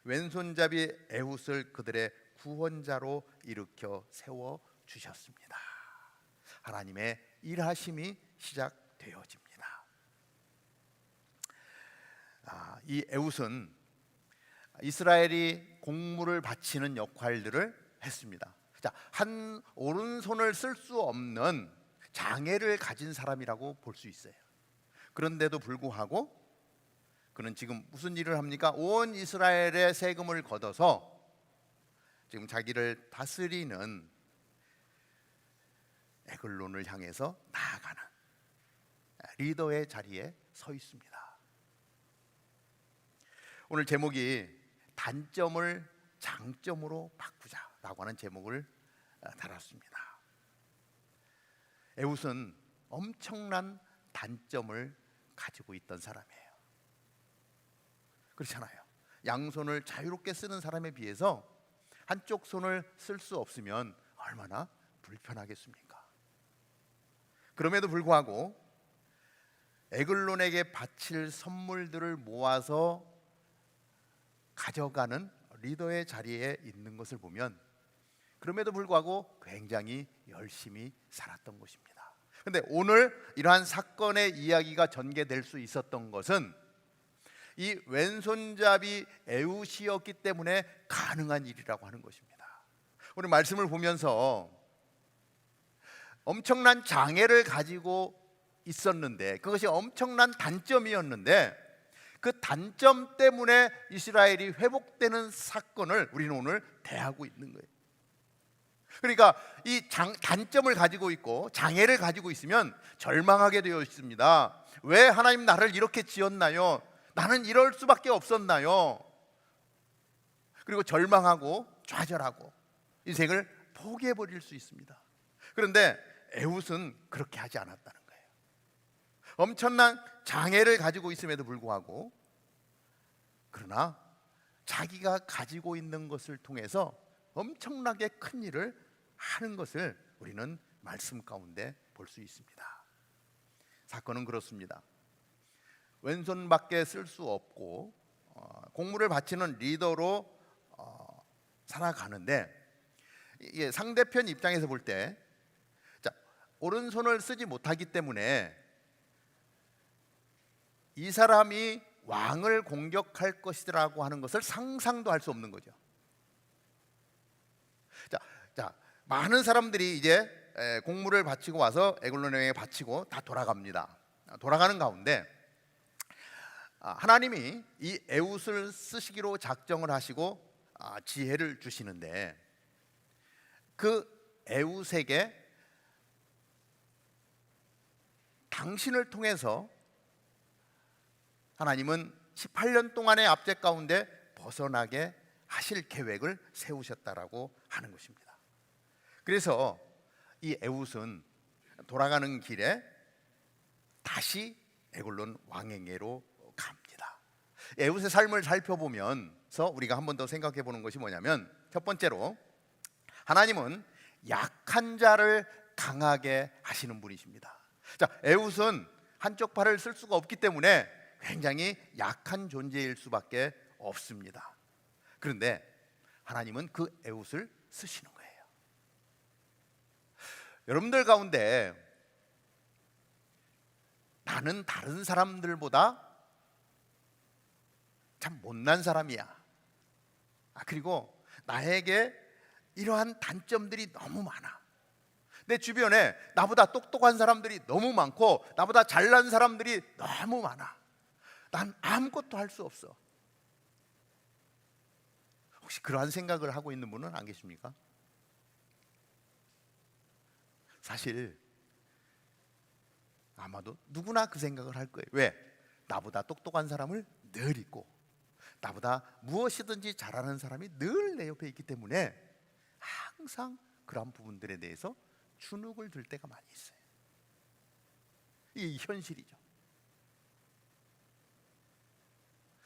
A: 왼손잡이 에훗을 그들의 구원자로 일으켜 세워 주셨습니다. 하나님의 일하심이 시작되어집니다. 이 에훗은 이스라엘이 공물을 바치는 역할들을 했습니다. 자, 한 오른손을 쓸 수 없는 장애를 가진 사람이라고 볼 수 있어요. 그런데도 불구하고 그는 지금 무슨 일을 합니까? 온 이스라엘의 세금을 걷어서 지금 자기를 다스리는 에글론을 향해서 나아가는 리더의 자리에 서 있습니다. 오늘 제목이 단점을 장점으로 바꾸자라고 하는 제목을 달았습니다. 에훗은 엄청난 단점을 가지고 있던 사람이에요. 그렇잖아요. 양손을 자유롭게 쓰는 사람에 비해서 한쪽 손을 쓸 수 없으면 얼마나 불편하겠습니까? 그럼에도 불구하고 에글론에게 바칠 선물들을 모아서 가져가는 리더의 자리에 있는 것을 보면 그럼에도 불구하고 굉장히 열심히 살았던 것입니다. 그런데 오늘 이러한 사건의 이야기가 전개될 수 있었던 것은 이 왼손잡이 에훗이었기 때문에 가능한 일이라고 하는 것입니다. 우리 말씀을 보면서 엄청난 장애를 가지고 있었는데 그것이 엄청난 단점이었는데 그 단점 때문에 이스라엘이 회복되는 사건을 우리는 오늘 대하고 있는 거예요. 그러니까 이 단점을 가지고 있고 장애를 가지고 있으면 절망하게 되어 있습니다. 왜 하나님 나를 이렇게 지었나요? 나는 이럴 수밖에 없었나요? 그리고 절망하고 좌절하고 인생을 포기해 버릴 수 있습니다. 그런데 에훗은 그렇게 하지 않았다는 거예요. 엄청난 장애를 가지고 있음에도 불구하고 그러나 자기가 가지고 있는 것을 통해서 엄청나게 큰 일을 하는 것을 우리는 말씀 가운데 볼 수 있습니다. 사건은 그렇습니다. 왼손밖에 쓸 수 없고 공물을 바치는 리더로 살아가는데 이게 상대편 입장에서 볼 때 오른손을 쓰지 못하기 때문에 이 사람이 왕을 공격할 것이라고 하는 것을 상상도 할 수 없는 거죠. 자, 많은 사람들이 이제 공물을 바치고 와서 에글론에게 바치고 다 돌아갑니다. 돌아가는 가운데 하나님이 이 에훗을 쓰시기로 작정을 하시고 지혜를 주시는데 그 에훗에게 당신을 통해서 하나님은 18년 동안의 압제 가운데 벗어나게 하실 계획을 세우셨다라고 하는 것입니다. 그래서 이 에훗은 돌아가는 길에 다시 에글론 왕에게로 갑니다. 에훗의 삶을 살펴보면서 우리가 한 번 더 생각해 보는 것이 뭐냐면 첫 번째로 하나님은 약한 자를 강하게 하시는 분이십니다. 자, 에훗은 한쪽 팔을 쓸 수가 없기 때문에 굉장히 약한 존재일 수밖에 없습니다. 그런데 하나님은 그 에훗을 쓰시는 거예요. 여러분들 가운데 나는 다른 사람들보다 참 못난 사람이야. 그리고 나에게 이러한 단점들이 너무 많아. 내 주변에 나보다 똑똑한 사람들이 너무 많고 나보다 잘난 사람들이 너무 많아. 난 아무것도 할 수 없어. 혹시 그러한 생각을 하고 있는 분은 안 계십니까? 사실 아마도 누구나 그 생각을 할 거예요. 왜? 나보다 똑똑한 사람을 늘 있고 나보다 무엇이든지 잘하는 사람이 늘 내 옆에 있기 때문에 항상 그런 부분들에 대해서 주눅을 들 때가 많이 있어요. 이게 현실이죠.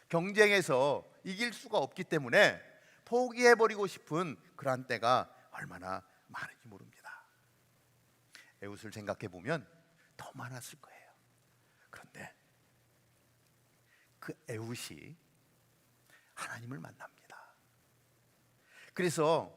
A: 경쟁에서 이길 수가 없기 때문에 포기해버리고 싶은 그러한 때가 얼마나 많은지 모릅니다. 에훗을 생각해 보면 더 많았을 거예요. 그런데 그 에훗이 하나님을 만납니다. 그래서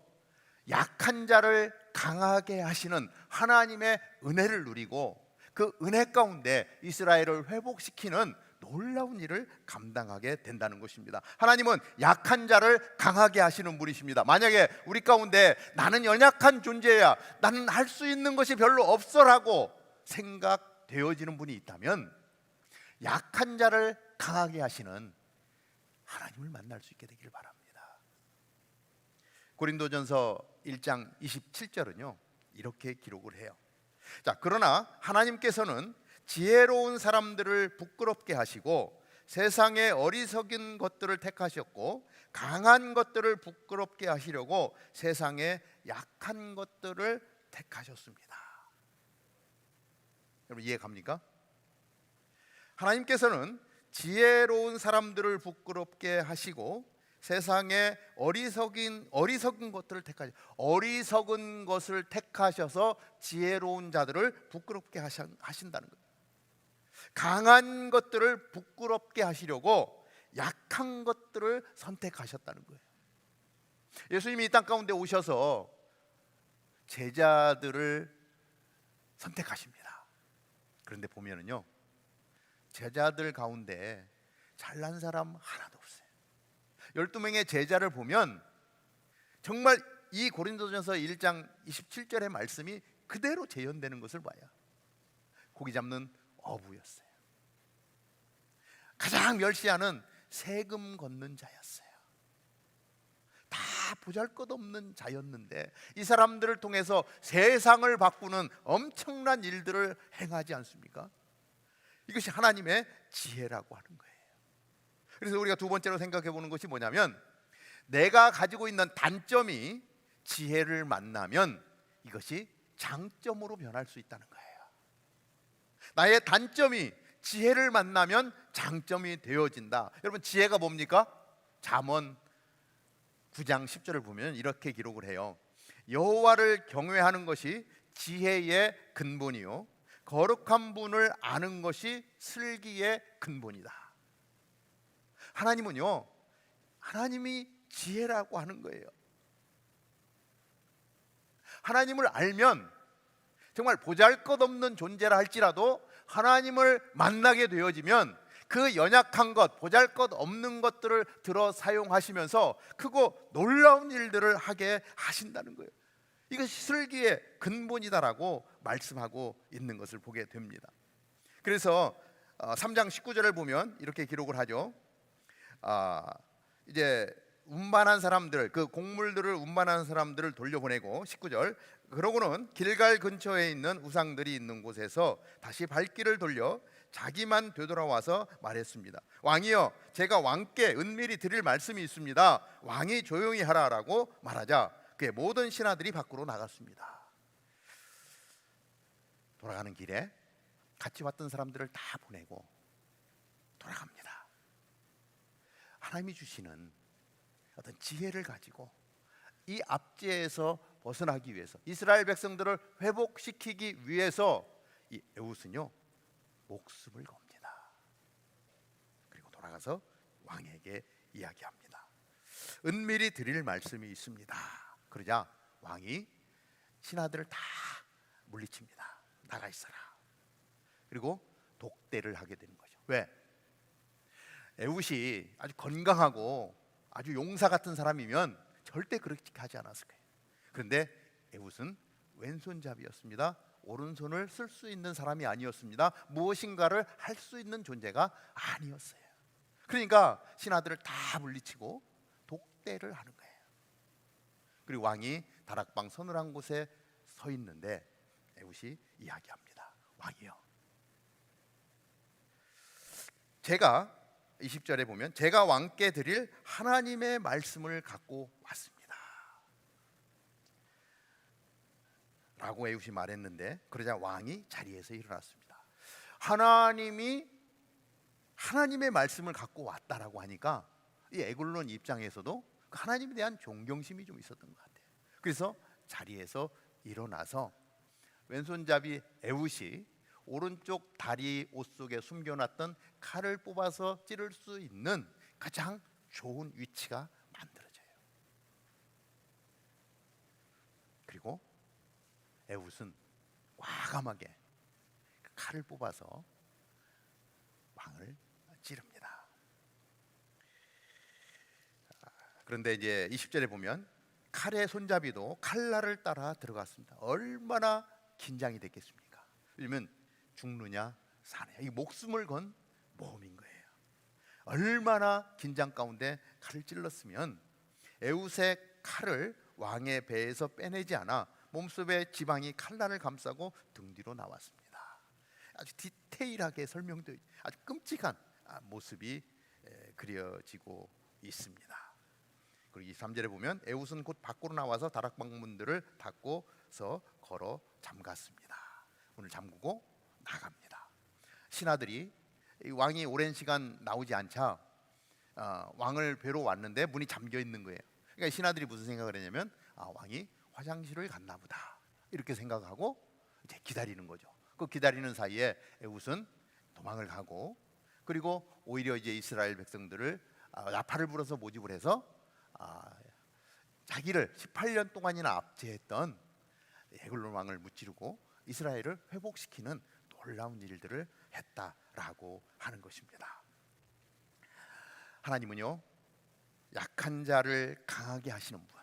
A: 약한 자를 강하게 하시는 하나님의 은혜를 누리고 그 은혜 가운데 이스라엘을 회복시키는 놀라운 일을 감당하게 된다는 것입니다. 하나님은 약한 자를 강하게 하시는 분이십니다. 만약에 우리 가운데 나는 연약한 존재야, 나는 할 수 있는 것이 별로 없어라고 생각되어지는 분이 있다면 약한 자를 강하게 하시는 하나님을 만날 수 있게 되기를 바랍니다. 고린도전서 1장 27절은요 이렇게 기록을 해요. 자, 그러나 하나님께서는 지혜로운 사람들을 부끄럽게 하시고 세상의 어리석은 것들을 택하셨고 강한 것들을 부끄럽게 하시려고 세상의 약한 것들을 택하셨습니다. 여러분 이해 갑니까? 하나님께서는 지혜로운 사람들을 부끄럽게 하시고 세상의 어리석은 것들을 어리석은 것을 택하셔서 지혜로운 자들을 부끄럽게 하신다는 거예요. 강한 것들을 부끄럽게 하시려고 약한 것들을 선택하셨다는 거예요. 예수님이 이 땅 가운데 오셔서 제자들을 선택하십니다. 그런데 보면은요, 제자들 가운데 잘난 사람 하나도 없어요. 12명의 제자를 보면 정말 이 고린도전서 1장 27절의 말씀이 그대로 재현되는 것을 봐요. 고기 잡는 어부였어요. 가장 멸시하는 세금 걷는 자였어요. 다 보잘것없는 자였는데 이 사람들을 통해서 세상을 바꾸는 엄청난 일들을 행하지 않습니까? 이것이 하나님의 지혜라고 하는 거예요. 그래서 우리가 두 번째로 생각해 보는 것이 뭐냐면, 내가 가지고 있는 단점이 지혜를 만나면 이것이 장점으로 변할 수 있다는 거예요. 나의 단점이 지혜를 만나면 장점이 되어진다. 여러분 지혜가 뭡니까? 잠언 9장 10절을 보면 이렇게 기록을 해요. 여호와를 경외하는 것이 지혜의 근본이요 거룩한 분을 아는 것이 슬기의 근본이다. 하나님은요, 하나님이 지혜라고 하는 거예요. 하나님을 알면 정말 보잘것없는 존재라 할지라도 하나님을 만나게 되어지면 그 연약한 것, 보잘것없는 것들을 들어 사용하시면서 크고 놀라운 일들을 하게 하신다는 거예요. 이것이 슬기의 근본이다라고 말씀하고 있는 것을 보게 됩니다. 그래서 3장 19절을 보면 이렇게 기록을 하죠. 이제 운반한 사람들, 그 곡물들을 운반한 사람들을 돌려보내고 19절, 그러고는 길갈 근처에 있는 우상들이 있는 곳에서 다시 발길을 돌려 자기만 되돌아와서 말했습니다. 왕이여, 제가 왕께 은밀히 드릴 말씀이 있습니다. 왕이 조용히 하라라고 말하자 그의 모든 신하들이 밖으로 나갔습니다. 돌아가는 길에 같이 왔던 사람들을 다 보내고 돌아갑니다. 하나님이 주시는 어떤 지혜를 가지고 이 압제에서 벗어나기 위해서, 이스라엘 백성들을 회복시키기 위해서 이 에훗은요 목숨을 겁니다. 그리고 돌아가서 왕에게 이야기합니다. 은밀히 드릴 말씀이 있습니다. 그러자 왕이 신하들을 다 물리칩니다. 나가 있어라. 그리고 독대를 하게 되는 거죠. 왜? 에훗이 아주 건강하고 아주 용사 같은 사람이면 절대 그렇게 하지 않았을 거예요. 그런데 에훗은 왼손잡이였습니다. 오른손을 쓸 수 있는 사람이 아니었습니다. 무엇인가를 할 수 있는 존재가 아니었어요. 그러니까 신하들을 다 물리치고 독대를 하는 거예요. 그리고 왕이 다락방 서늘한 곳에 서 있는데 에훗이 이야기합니다. 왕이여, 제가 20절에 보면 제가 왕께 드릴 하나님의 말씀을 갖고 왔습니다 라고 에훗이 말했는데, 그러자 왕이 자리에서 일어났습니다. 하나님이 하나님의 말씀을 갖고 왔다라고 하니까 이 에굴론 입장에서도 하나님에 대한 존경심이 좀 있었던 것 같아요. 그래서 자리에서 일어나서 왼손잡이 에훗이 오른쪽 다리 옷 속에 숨겨놨던 칼을 뽑아서 찌를 수 있는 가장 좋은 위치가 만들어져요. 그리고 에훗은 과감하게 그 칼을 뽑아서 왕을 찌릅니다. 그런데 이제 20절에 보면 칼의 손잡이도 칼날을 따라 들어갔습니다. 얼마나 긴장이 됐겠습니까? 왜냐면 죽느냐 사느냐, 이 목숨을 건 모험인 거예요. 얼마나 긴장 가운데 칼을 찔렀으면 에훗의 칼을 왕의 배에서 빼내지 않아 몸속의 지방이 칼날을 감싸고 등 뒤로 나왔습니다. 아주 디테일하게 설명되어 아주 끔찍한 모습이 그려지고 있습니다. 그리고 23절에 보면 에훗은 곧 밖으로 나와서 다락방문들을 닫고서 걸어 잠갔습니다. 문을 잠그고 나갑니다. 신하들이 왕이 오랜 시간 나오지 않자 왕을 뵈러 왔는데 문이 잠겨 있는 거예요. 그러니까 신하들이 무슨 생각을 했냐면 왕이 화장실을 갔나 보다 이렇게 생각하고 이제 기다리는 거죠. 그 기다리는 사이에 에훗은 도망을 가고, 그리고 오히려 이제 이스라엘 백성들을 나팔을 불어서 모집을 해서 자기를 18년 동안이나 압제했던 에글론 왕을 무찌르고 이스라엘을 회복시키는 놀라운 일들을 했다라고 하는 것입니다. 하나님은요, 약한 자를 강하게 하시는 분.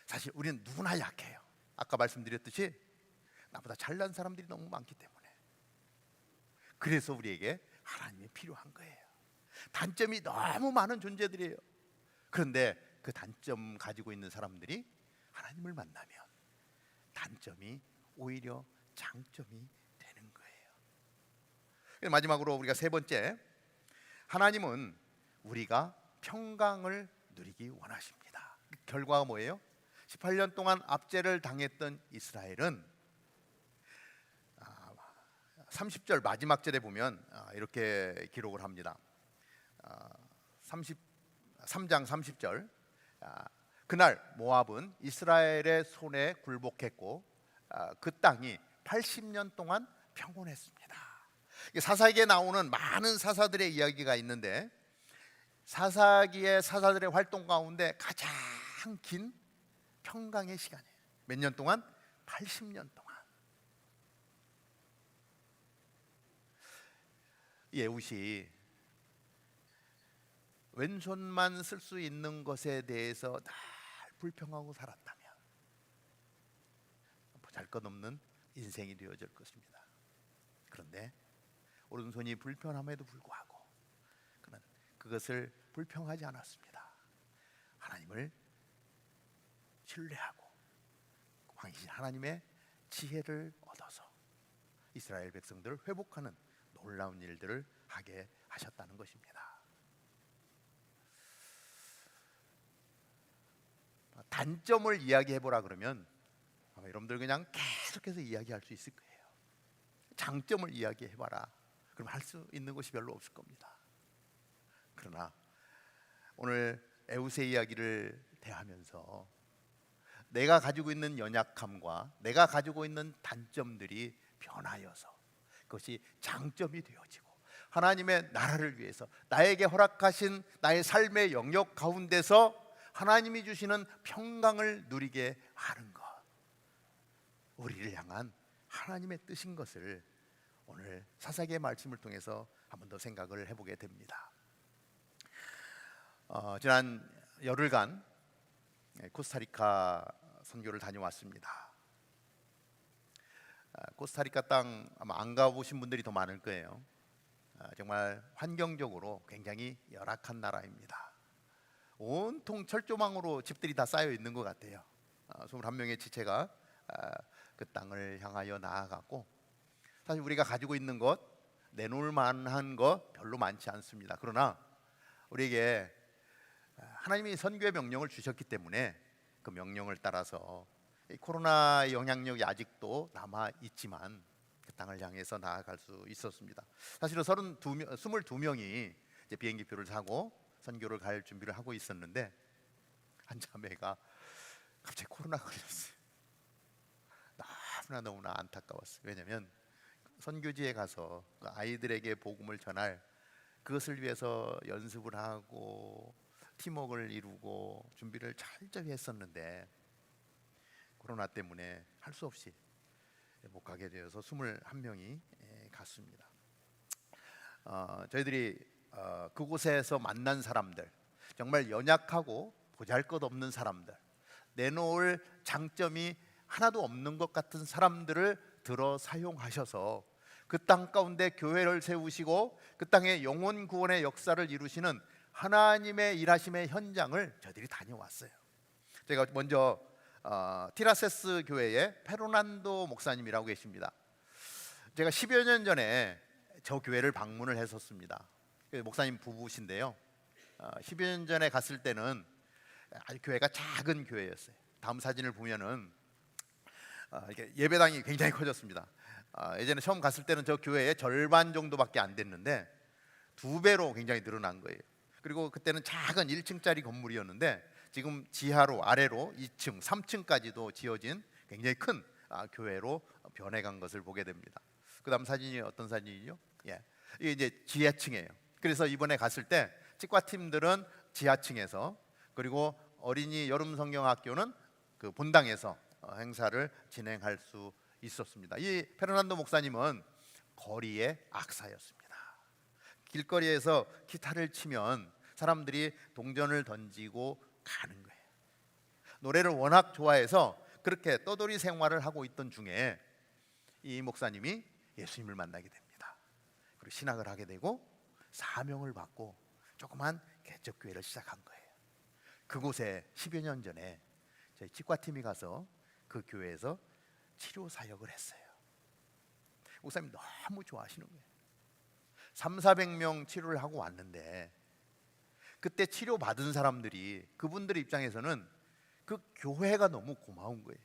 A: 사실 우리는 누구나 약해요. 아까 말씀드렸듯이 나보다 잘난 사람들이 너무 많기 때문에, 그래서 우리에게 하나님이 필요한 거예요. 단점이 너무 많은 존재들이에요. 그런데 그 단점 가지고 있는 사람들이 하나님을 만나면 단점이 오히려 장점이 되는 거예요. 마지막으로 우리가 세 번째, 하나님은 우리가 평강을 누리기 원하십니다. 결과가 뭐예요? 18년 동안 압제를 당했던 이스라엘은 30절 마지막 절에 보면 이렇게 기록을 합니다. 3장 30절, 그날 모압은 이스라엘의 손에 굴복했고 그 땅이 80년 동안 평온했습니다. 사사기에 나오는 많은 사사들의 이야기가 있는데, 사사기의 사사들의 활동 가운데 가장 긴 평강의 시간이에요. 몇 년 동안? 80년 동안. 이 에훗이 왼손만 쓸 수 있는 것에 대해서 늘 불평하고 살았다면 보잘것없는 인생이 되어질 것입니다. 그런데 오른손이 불편함에도 불구하고 그는 그것을 불평하지 않았습니다. 하나님을 신뢰하고 왕이신 하나님의 지혜를 얻어서 이스라엘 백성들을 회복하는 놀라운 일들을 하게 하셨다는 것입니다. 단점을 이야기해보라 그러면 아마 여러분들 그냥 계속해서 이야기할 수 있을 거예요. 장점을 이야기해봐라 그럼 할 수 있는 것이 별로 없을 겁니다. 그러나 오늘 에훗의 이야기를 대하면서 내가 가지고 있는 연약함과 내가 가지고 있는 단점들이 변하여서 그것이 장점이 되어지고 하나님의 나라를 위해서 나에게 허락하신 나의 삶의 영역 가운데서 하나님이 주시는 평강을 누리게 하는 것, 우리를 향한 하나님의 뜻인 것을 오늘 사사기의 말씀을 통해서 한 번 더 생각을 해보게 됩니다. 지난 열흘간 코스타리카 선교를 다녀왔습니다. 코스타리카 땅 아마 안 가보신 분들이 더 많을 거예요. 정말 환경적으로 굉장히 열악한 나라입니다. 온통 철조망으로 집들이 다 쌓여 있는 것 같아요. 21명의 지체가 그 땅을 향하여 나아갔고, 사실 우리가 가지고 있는 것, 내놓을 만한 것 별로 많지 않습니다. 그러나 우리에게 하나님이 선교의 명령을 주셨기 때문에 그 명령을 따라서 코로나 영향력이 아직도 남아 있지만 그 땅을 향해서 나아갈 수 있었습니다. 사실은 22명이 이제 비행기표를 사고 선교를 갈 준비를 하고 있었는데 한 자매가 갑자기 코로나 걸렸어요. 너무나 안타까웠어요. 왜냐하면 선교지에 가서 그 아이들에게 복음을 전할 그것을 위해서 연습을 하고 팀워크를 이루고 준비를 철저히 했었는데 코로나 때문에 할 수 없이 못 가게 되어서 21명이 갔습니다. 저희들이 그곳에서 만난 사람들, 정말 연약하고 보잘것없는 사람들, 내놓을 장점이 하나도 없는 것 같은 사람들을 들어 사용하셔서 그 땅 가운데 교회를 세우시고 그 땅의 영혼 구원의 역사를 이루시는 하나님의 일하심의 현장을 저희들이 다녀왔어요. 제가 먼저 티라세스 교회의 페르난도 목사님이라고 계십니다. 제가 10여 년 전에 저 교회를 방문을 했었습니다. 목사님 부부신데요. 10여 년 전에 갔을 때는 아주 교회가 작은 교회였어요. 다음 사진을 보면은 이렇게 예배당이 굉장히 커졌습니다. 예전에 처음 갔을 때는 저 교회의 절반 정도밖에 안 됐는데 2배로 굉장히 늘어난 거예요. 그리고 그때는 작은 1층짜리 건물이었는데 지금 지하로 아래로 2층, 3층까지도 지어진 굉장히 큰 교회로 변해간 것을 보게 됩니다. 그다음 사진이 어떤 사진이죠? 이게 이제 지하층이에요. 그래서 이번에 갔을 때 치과팀들은 지하층에서, 그리고 어린이 여름 성경학교는 그 본당에서 행사를 진행할 수 있었습니다. 이 페르난도 목사님은 거리의 악사였습니다. 길거리에서 기타를 치면 사람들이 동전을 던지고 가는 거예요. 노래를 워낙 좋아해서 그렇게 떠돌이 생활을 하고 있던 중에 이 목사님이 예수님을 만나게 됩니다. 그리고 신학을 하게 되고 사명을 받고 조그만 개척교회를 시작한 거예요. 그곳에 10여 년 전에 저희 치과팀이 가서 그 교회에서 치료 사역을 했어요. 목사님 너무 좋아하시는 거예요. 300~400명 치료를 하고 왔는데 그때 치료 받은 사람들이, 그분들 입장에서는 그 교회가 너무 고마운 거예요.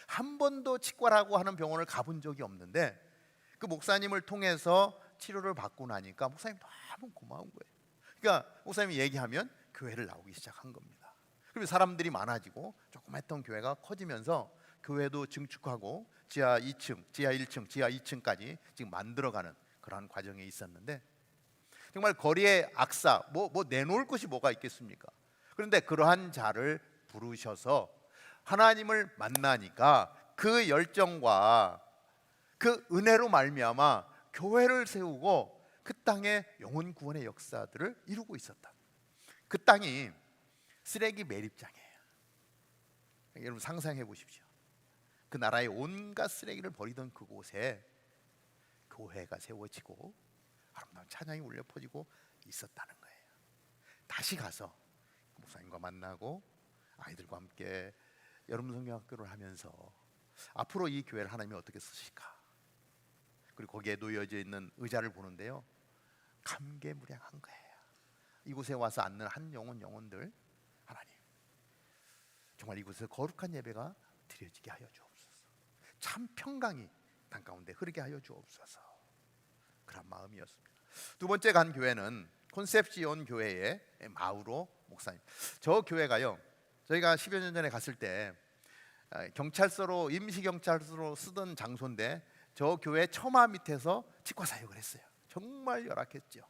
A: 한 번도 치과라고 하는 병원을 가본 적이 없는데 그 목사님을 통해서 치료를 받고 나니까 목사님 너무 고마운 거예요. 그러니까 목사님이 얘기하면 교회를 나오기 시작한 겁니다. 그리고 사람들이 많아지고 조그맣던 교회가 커지면서 교회도 증축하고 지하 2층, 지하 1층, 지하 2층까지 지금 만들어가는 그런 과정에 있었는데, 정말 거리의 악사, 뭐 내놓을 것이 뭐가 있겠습니까? 그런데 그러한 자를 부르셔서 하나님을 만나니까 그 열정과 그 은혜로 말미암아 교회를 세우고 그 땅에 영혼 구원의 역사들을 이루고 있었다. 그 땅이 쓰레기 매립장이에요. 여러분 상상해 보십시오. 그 나라의 온갖 쓰레기를 버리던 그곳에 교회가 세워지고 아름다운 찬양이 울려 퍼지고 있었다는 거예요. 다시 가서 목사님과 만나고 아이들과 함께 여름 성경학교를 하면서 앞으로 이 교회를 하나님이 어떻게 쓰실까? 그리고 거기에 놓여져 있는 의자를 보는데요, 감개무량한 거예요. 이곳에 와서 앉는 한 영혼들, 하나님 정말 이곳에서 거룩한 예배가 드려지게 하여 주옵소서. 참 평강이 땅 가운데 흐르게 하여 주옵소서. 그런 마음이었습니다. 두 번째 간 교회는 콘셉시온 교회의 마우로 목사님. 저 교회가요, 저희가 10여 년 전에 갔을 때 경찰서로, 임시 경찰서로 쓰던 장소인데 저 교회 처마 밑에서 치과 사역을 했어요. 정말 열악했죠.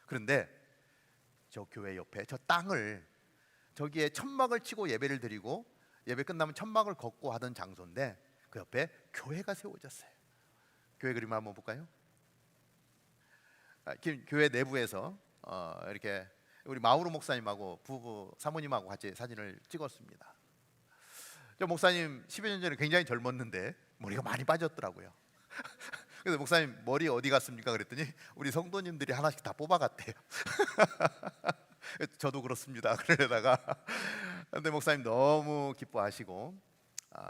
A: 그런데 저 교회 옆에 저 땅을, 저기에 천막을 치고 예배를 드리고 예배 끝나면 천막을 걷고 하던 장소인데 그 옆에 교회가 세워졌어요. 교회 그림을 한번 볼까요? 교회 내부에서 이렇게 우리 마우로 목사님하고 부부 사모님하고 같이 사진을 찍었습니다. 저 목사님 10여 년 전에 굉장히 젊었는데 머리가 많이 빠졌더라고요. 그래서 목사님 머리 어디 갔습니까? 그랬더니 우리 성도님들이 하나씩 다 뽑아갔대요. 저도 그렇습니다. 그러다가 근데 목사님 너무 기뻐하시고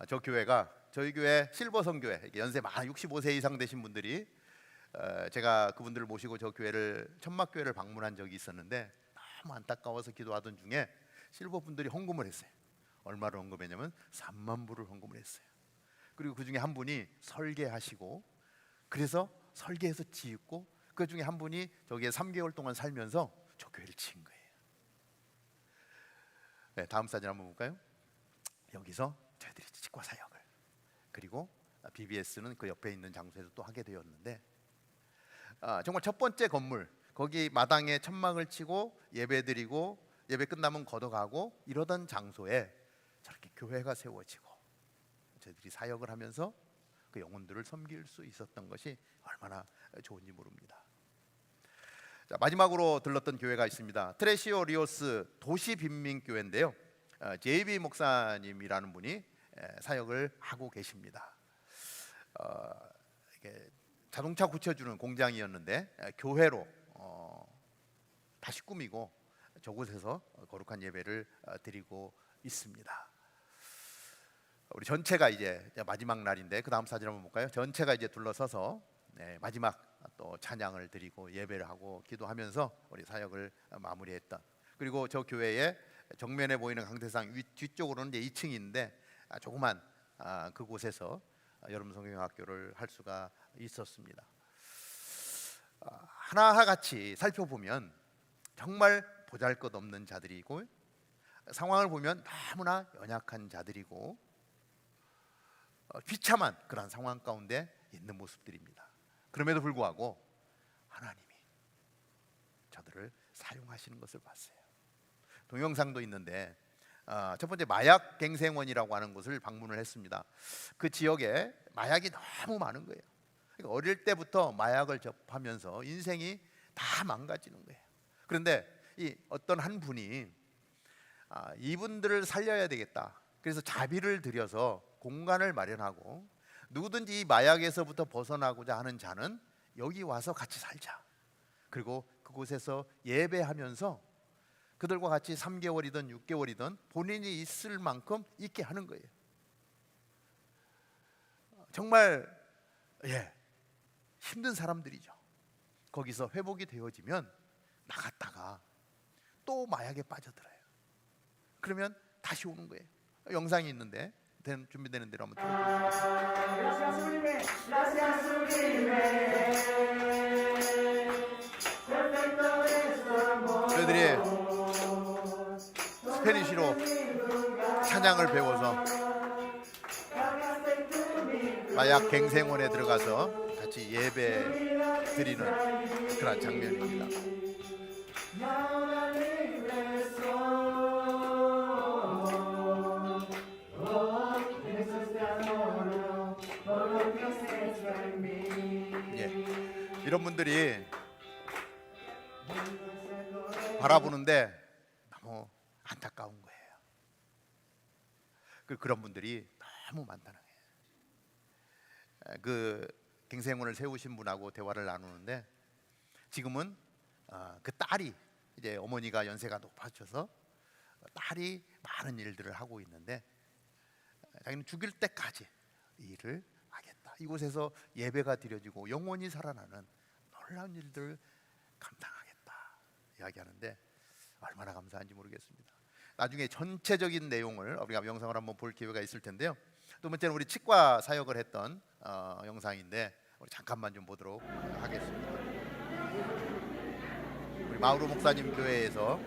A: 저 교회가 저희 교회 실버성교회, 연세 많아 65세 이상 되신 분들이 제가 그분들을 모시고 저 교회를, 천막교회를 방문한 적이 있었는데 너무 안타까워서 기도하던 중에 실버 분들이 헌금을 했어요. 얼마를 헌금했냐면 3만 불을 헌금을 했어요. 그리고 그 중에 한 분이 설계하시고, 그래서 설계해서 짓고, 그 중에 한 분이 저기에 3개월 동안 살면서 저 교회를 지은 거예요. 네, 다음 사진 한번 볼까요? 여기서 저희들이 치과 사역을, 그리고 BBS는 그 옆에 있는 장소에서 또 하게 되었는데 정말 첫 번째 건물, 거기 마당에 천막을 치고 예배드리고 예배 끝나면 걷어가고 이러던 장소에 저렇게 교회가 세워지고 저희들이 사역을 하면서 그 영혼들을 섬길 수 있었던 것이 얼마나 좋은지 모릅니다. 자, 마지막으로 들렀던 교회가 있습니다. 트레시오 리오스 도시빈민교회인데요, JB 목사님이라는 분이 사역을 하고 계십니다. 이게 자동차 고쳐주는 공장이었는데 교회로 다시 꾸미고 저곳에서 거룩한 예배를 드리고 있습니다. 우리 전체가 이제 마지막 날인데 그 다음 사진 한번 볼까요? 전체가 이제 둘러서서 마지막 또 찬양을 드리고 예배를 하고 기도하면서 우리 사역을 마무리했던, 그리고 저 교회의 정면에 보이는 강대상 뒤쪽으로는 이제 2층인데 조그만 그곳에서 여름 성경학교를 할 수가 있었습니다. 하나같이 살펴보면 정말 보잘것없는 자들이고 상황을 보면 너무나 연약한 자들이고 비참한 그런 상황 가운데 있는 모습들입니다. 그럼에도 불구하고 하나님이 저들을 사용하시는 것을 봤어요. 동영상도 있는데 첫 번째 마약 갱생원이라고 하는 곳을 방문을 했습니다. 그 지역에 마약이 너무 많은 거예요. 그러니까 어릴 때부터 마약을 접하면서 인생이 다 망가지는 거예요. 그런데 이 어떤 한 분이 이분들을 살려야 되겠다, 그래서 자비를 들여서 공간을 마련하고 누구든지 이 마약에서부터 벗어나고자 하는 자는 여기 와서 같이 살자, 그리고 그곳에서 예배하면서 그들과 같이 3개월이든 6개월이든 본인이 있을 만큼 있게 하는 거예요. 정말 힘든 사람들이죠. 거기서 회복이 되어지면 나갔다가 또 마약에 빠져들어요. 그러면 다시 오는 거예요. 영상이 있는데 준비되는 대로 한번 들어보겠습니다. 저희들이 스페니쉬로 찬양을 배워서 마약 갱생원에 들어가서 같이 예배 드리는 그런 장면입니다. 이런 분들이 바라보는데 너무 안타까운 거예요. 그런 분들이 너무 많다는 거예요. 그 갱생원을 세우신 분하고 대화를 나누는데 지금은 그 딸이 이제 어머니가 연세가 높아져서 딸이 많은 일들을 하고 있는데 자기는 죽일 때까지 이 일을 하겠다. 이곳에서 예배가 드려지고 영원히 살아나는 놀라운 일들을 감당하겠다 이야기하는데 얼마나 감사한지 모르겠습니다. 나중에 전체적인 내용을 우리가 영상을 한번 볼 기회가 있을 텐데요. 두 번째는 우리 치과 사역을 했던 영상인데 우리 잠깐만 좀 보도록 하겠습니다. 우리 마우로 목사님 교회에서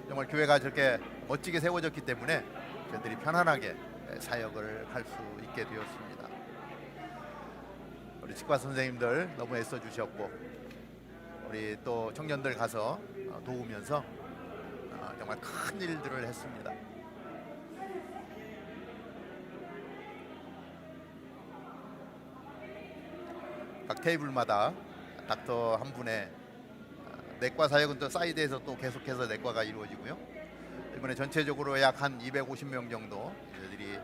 A: 정말 교회가 저렇게 멋지게 세워졌기 때문에 저희들이 편안하게 사역을 할 수 있게 되었습니다. 우리 치과 선생님들 너무 애써 주셨고 우리 또 청년들 가서 도우면서 정말 큰 일들을 했습니다. 각 테이블마다 닥터 한 분의 내과 사역은 또 사이드에서 또 계속해서 내과가 이루어지고요. 이번에 전체적으로 약 한 250명 정도 저희들이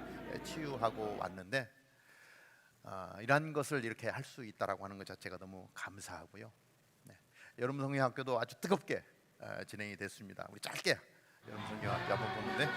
A: 치유하고 왔는데 이러한 것을 이렇게 할 수 있다라고 하는 것 자체가 너무 감사하고요. 여름 성경학교도 아주 뜨겁게 진행이 됐습니다. 우리 짧게 여름 성경학교 한번 보는데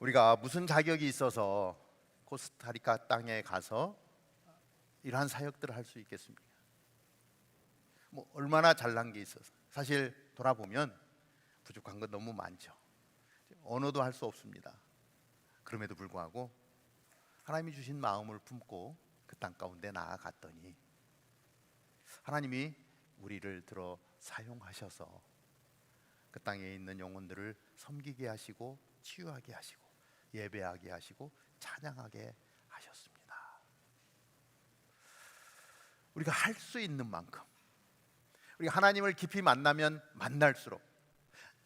A: 우리가 무슨 자격이 있어서 코스타리카 땅에 가서 이러한 사역들을 할 수 있겠습니까? 뭐 얼마나 잘난 게 있어서 사실 돌아보면 부족한 건 너무 많죠. 언어도 할 수 없습니다. 그럼에도 불구하고 하나님이 주신 마음을 품고 그 땅 가운데 나아갔더니 하나님이 우리를 들어 사용하셔서 그 땅에 있는 영혼들을 섬기게 하시고 치유하게 하시고 예배하게 하시고 찬양하게 하셨습니다. 우리가 할 수 있는 만큼 우리가 하나님을 깊이 만나면 만날수록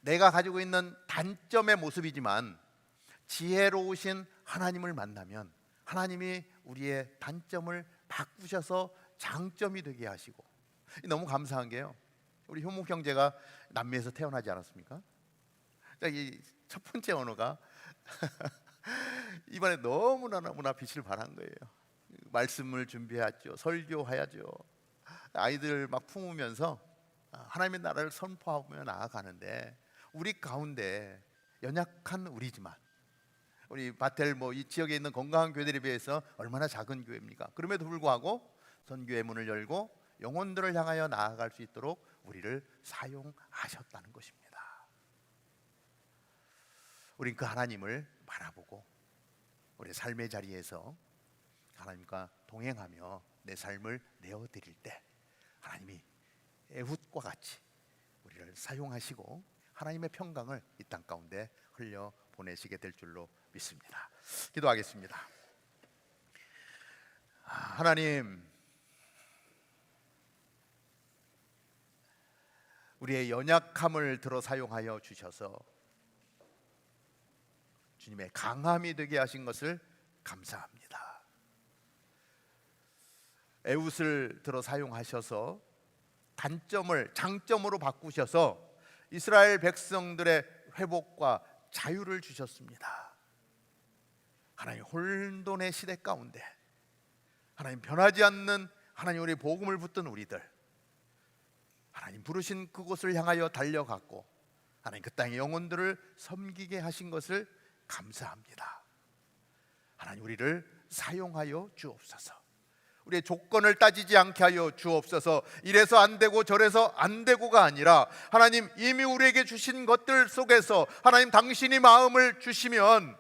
A: 내가 가지고 있는 단점의 모습이지만 지혜로우신 하나님을 만나면 하나님이 우리의 단점을 바꾸셔서 장점이 되게 하시고 너무 감사한 게요. 우리 효목 형제가 남미에서 태어나지 않았습니까? 이 첫 번째 언어가 이번에 너무나 빛을 발한 거예요. 말씀을 준비하죠. 설교해야죠. 아이들 막 품으면서 하나님의 나라를 선포하며 나아가는데, 우리 가운데 연약한 우리지만, 우리 바텔 이 지역에 있는 건강한 교회들에 비해서 얼마나 작은 교회입니까? 그럼에도 불구하고 선교의 문을 열고 영혼들을 향하여 나아갈 수 있도록 우리를 사용하셨다는 것입니다. 우린 그 하나님을 바라보고 우리 삶의 자리에서 하나님과 동행하며 내 삶을 내어드릴 때 하나님이 에훗과 같이 우리를 사용하시고 하나님의 평강을 이 땅 가운데 흘려 보내시게 될 줄로 믿습니다. 기도하겠습니다. 하나님, 우리의 연약함을 들어 사용하여 주셔서 주님의 강함이 되게 하신 것을 감사합니다. 에훗을 들어 사용하셔서 단점을 장점으로 바꾸셔서 이스라엘 백성들의 회복과 자유를 주셨습니다. 하나님, 혼돈의 시대 가운데 하나님, 변하지 않는 하나님, 우리 복음을 붙든 우리들, 하나님 부르신 그곳을 향하여 달려갔고 하나님 그 땅의 영혼들을 섬기게 하신 것을 감사합니다. 하나님, 우리를 사용하여 주옵소서. 우리의 조건을 따지지 않게 하여 주옵소서. 이래서 안 되고 저래서 안 되고가 아니라 하나님, 이미 우리에게 주신 것들 속에서 하나님 당신이 마음을 주시면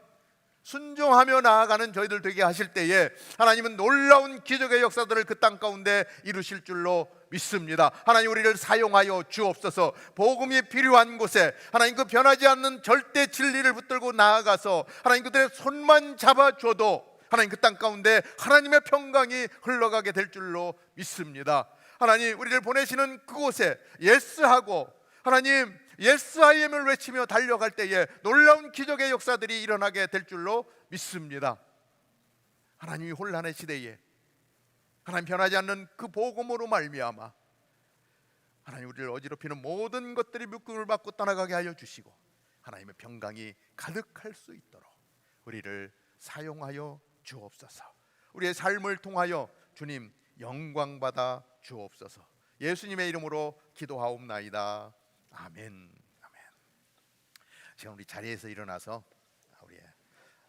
A: 순종하며 나아가는 저희들 되게 하실 때에 하나님은 놀라운 기적의 역사들을 그 땅 가운데 이루실 줄로 믿습니다. 하나님, 우리를 사용하여 주옵소서. 복음이 필요한 곳에 하나님 그 변하지 않는 절대 진리를 붙들고 나아가서 하나님 그들의 손만 잡아줘도 하나님 그 땅 가운데 하나님의 평강이 흘러가게 될 줄로 믿습니다. 하나님, 우리를 보내시는 그곳에 예스하고 하나님 예스 아이엠을 외치며 달려갈 때에 놀라운 기적의 역사들이 일어나게 될 줄로 믿습니다. 하나님이 혼란의 시대에 하나님 변하지 않는 그 복음으로 말미암아 하나님 우리를 어지럽히는 모든 것들이 묶음을 받고 떠나가게 하여 주시고 하나님의 평강이 가득할 수 있도록 우리를 사용하여 주옵소서. 우리의 삶을 통하여 주님 영광 받아 주옵소서. 예수님의 이름으로 기도하옵나이다. 아멘. 아멘. 지금 우리 자리에서 일어나서 우리의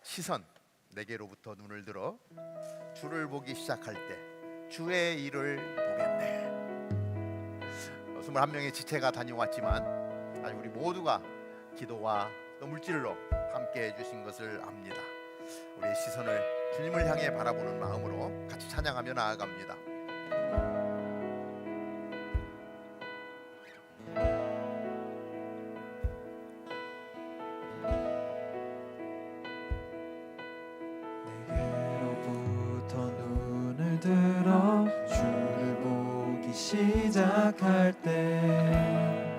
A: 시선 내게로부터 눈을 들어 주를 보기 시작할 때 주의 일을 보겠네. 21명의 지체가 다녀왔지만 아직 우리 모두가 기도와 또 물질로 함께 해주신 것을 압니다. 우리의 시선을 주님을 향해 바라보는 마음으로 같이 찬양하며 나아갑니다.
B: 내게로부터 눈을 들어 주를 보기 시작할 때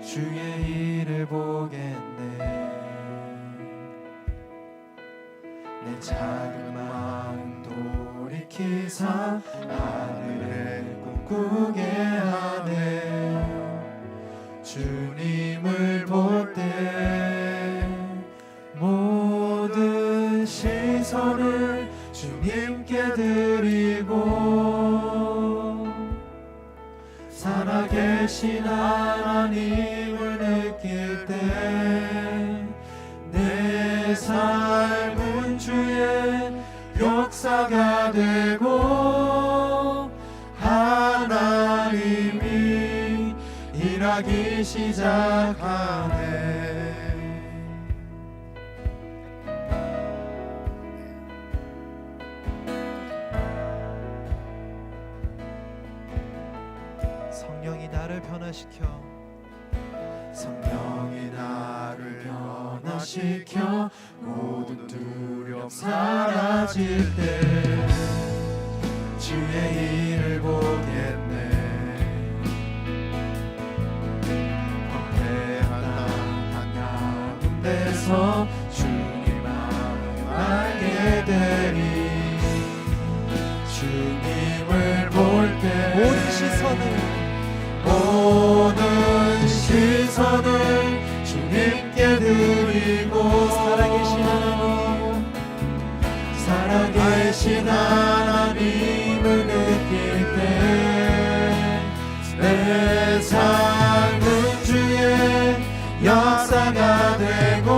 B: 주의 일을 보겠네. 내 작은 마음 돌이키사 하늘을 꿈꾸게 하네. 주님을 볼 때 모든 시선을 주님께 드리고 살아계신 하나님을 느낄 때 내 삶은 주의 역사가 되고 하나님이 일하기 시작하네. 성령이 나를 변화시켜 성령이 나를 변화시켜 모든 두려움 사라질 때 주의 일을 보겠네. 황폐한 땅 한가운데서 주님 마음 알게 되리. 주님을 볼 때 모든 시선을 시선을 주님께 드리고 살아계신 하나님을 느낄 때 내 삶은 주의 역사가 되고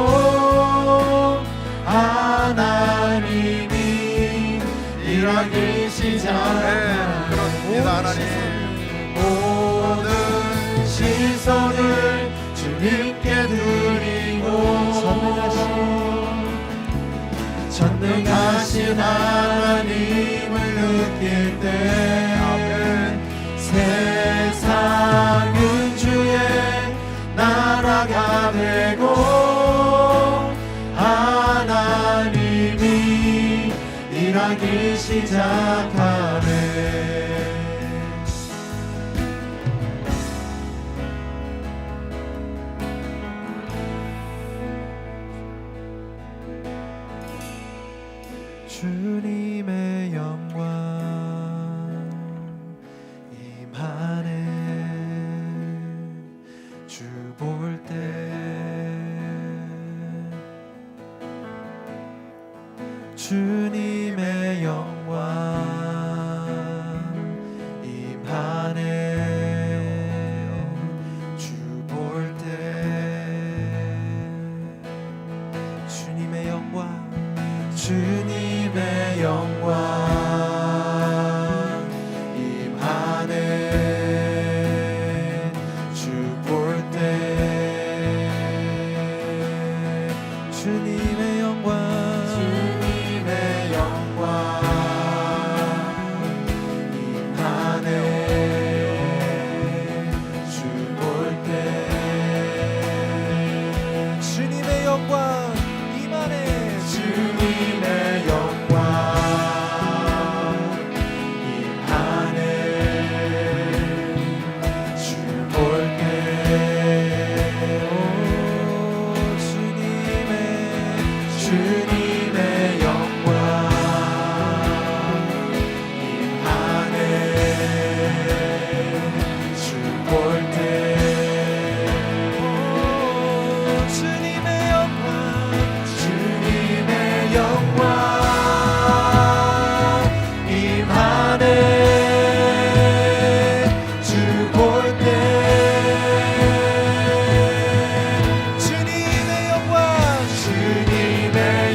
B: 하나님이 일하기 시작하네.
A: 그렇습니다. 하나님
B: 모든 시선을 주님께 드리고 전능하신 하나님을 느낄 때 세상은 주의 나라가 되고 하나님이 일하기 시작하네. 주님의 영광 임하네. 주 볼 때 주님의 영광 임하네. 주 볼 때 주님의 영광 주님의 영광 임하네. 주 볼 때 주님의 영광 임하네. 주 볼 때 주님의 영광 임하네. 주님의 영광 임하네. 주 볼 때 주님의 영광 임하네. 주 볼 때 주님의 영광 임하네. 주 볼 때 주님의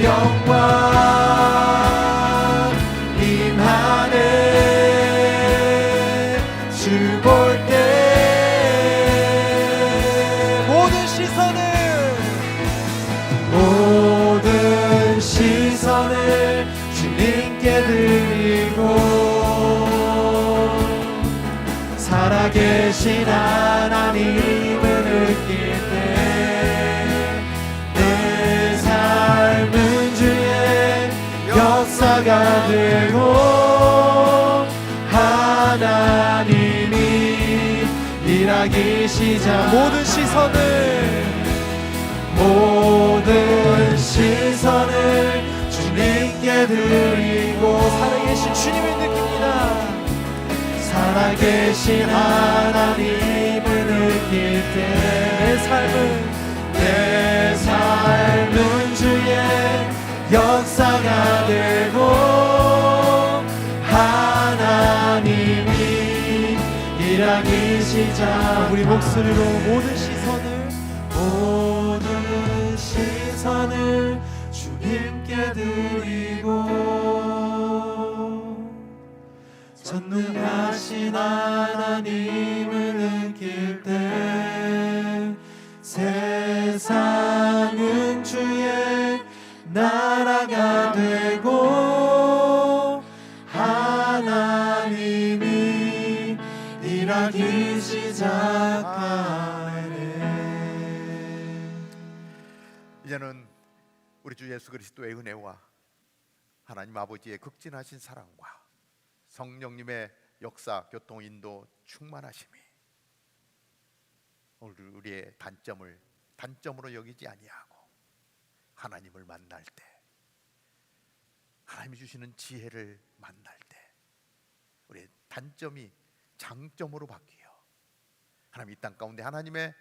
B: 영광 임하네. 주 볼 때 모든 시선을 주님께 드리고 살아계신 하나님을 느낄 때 내 삶은 주의 역사가 되고 하나님이 일하기 시작. 모든 시선을 주님께 드리고 살아계신 주님을 느낍니다. 살아계신 하나님을 느낄 때 내 삶은 주의 역사가 되고 하나님이 일하기 시작. 우리 목소리로 모든 시선을 주님께 드리고 전능하신 하나님을 느낄 때 세상은 주의 나라가 되고 하나님이 일하기 시작하네.
A: 이제는 우리 주 예수 그리스도의 은혜와 하나님 아버지의 극진하신 사랑과 성령님의 역사, 교통, 인도, 충만하심이 우리의 단점으로 여기지 아니하고 하나님을 만날 때, 하나님이 주시는 지혜를 만날 때 우리의 단점이 장점으로 바뀌어 하나님 이 땅 가운데 하나님의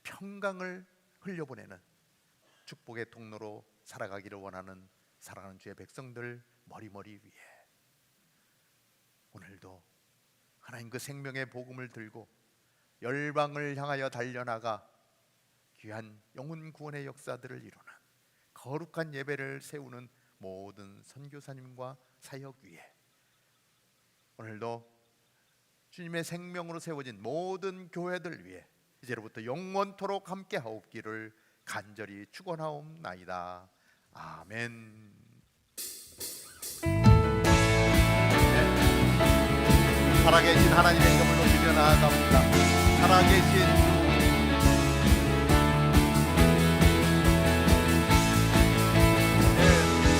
A: 평강을 흘려보내는 축복의 통로로 살아가기를 원하는 사랑하는 주의 백성들 머리머리 위에 오늘도 하나님 그 생명의 복음을 들고 열방을 향하여 달려나가 귀한 영혼 구원의 역사들을 이루는 거룩한 예배를 세우는 모든 선교사님과 사역 위에 오늘도 주님의 생명으로 세워진 모든 교회들 위해 이제로부터 영원토록 함께 하옵기를 간절히 축원하옵나이다. 아멘. 살아계신 하나님의 이름을 높이며 나아갑니다. 살아계신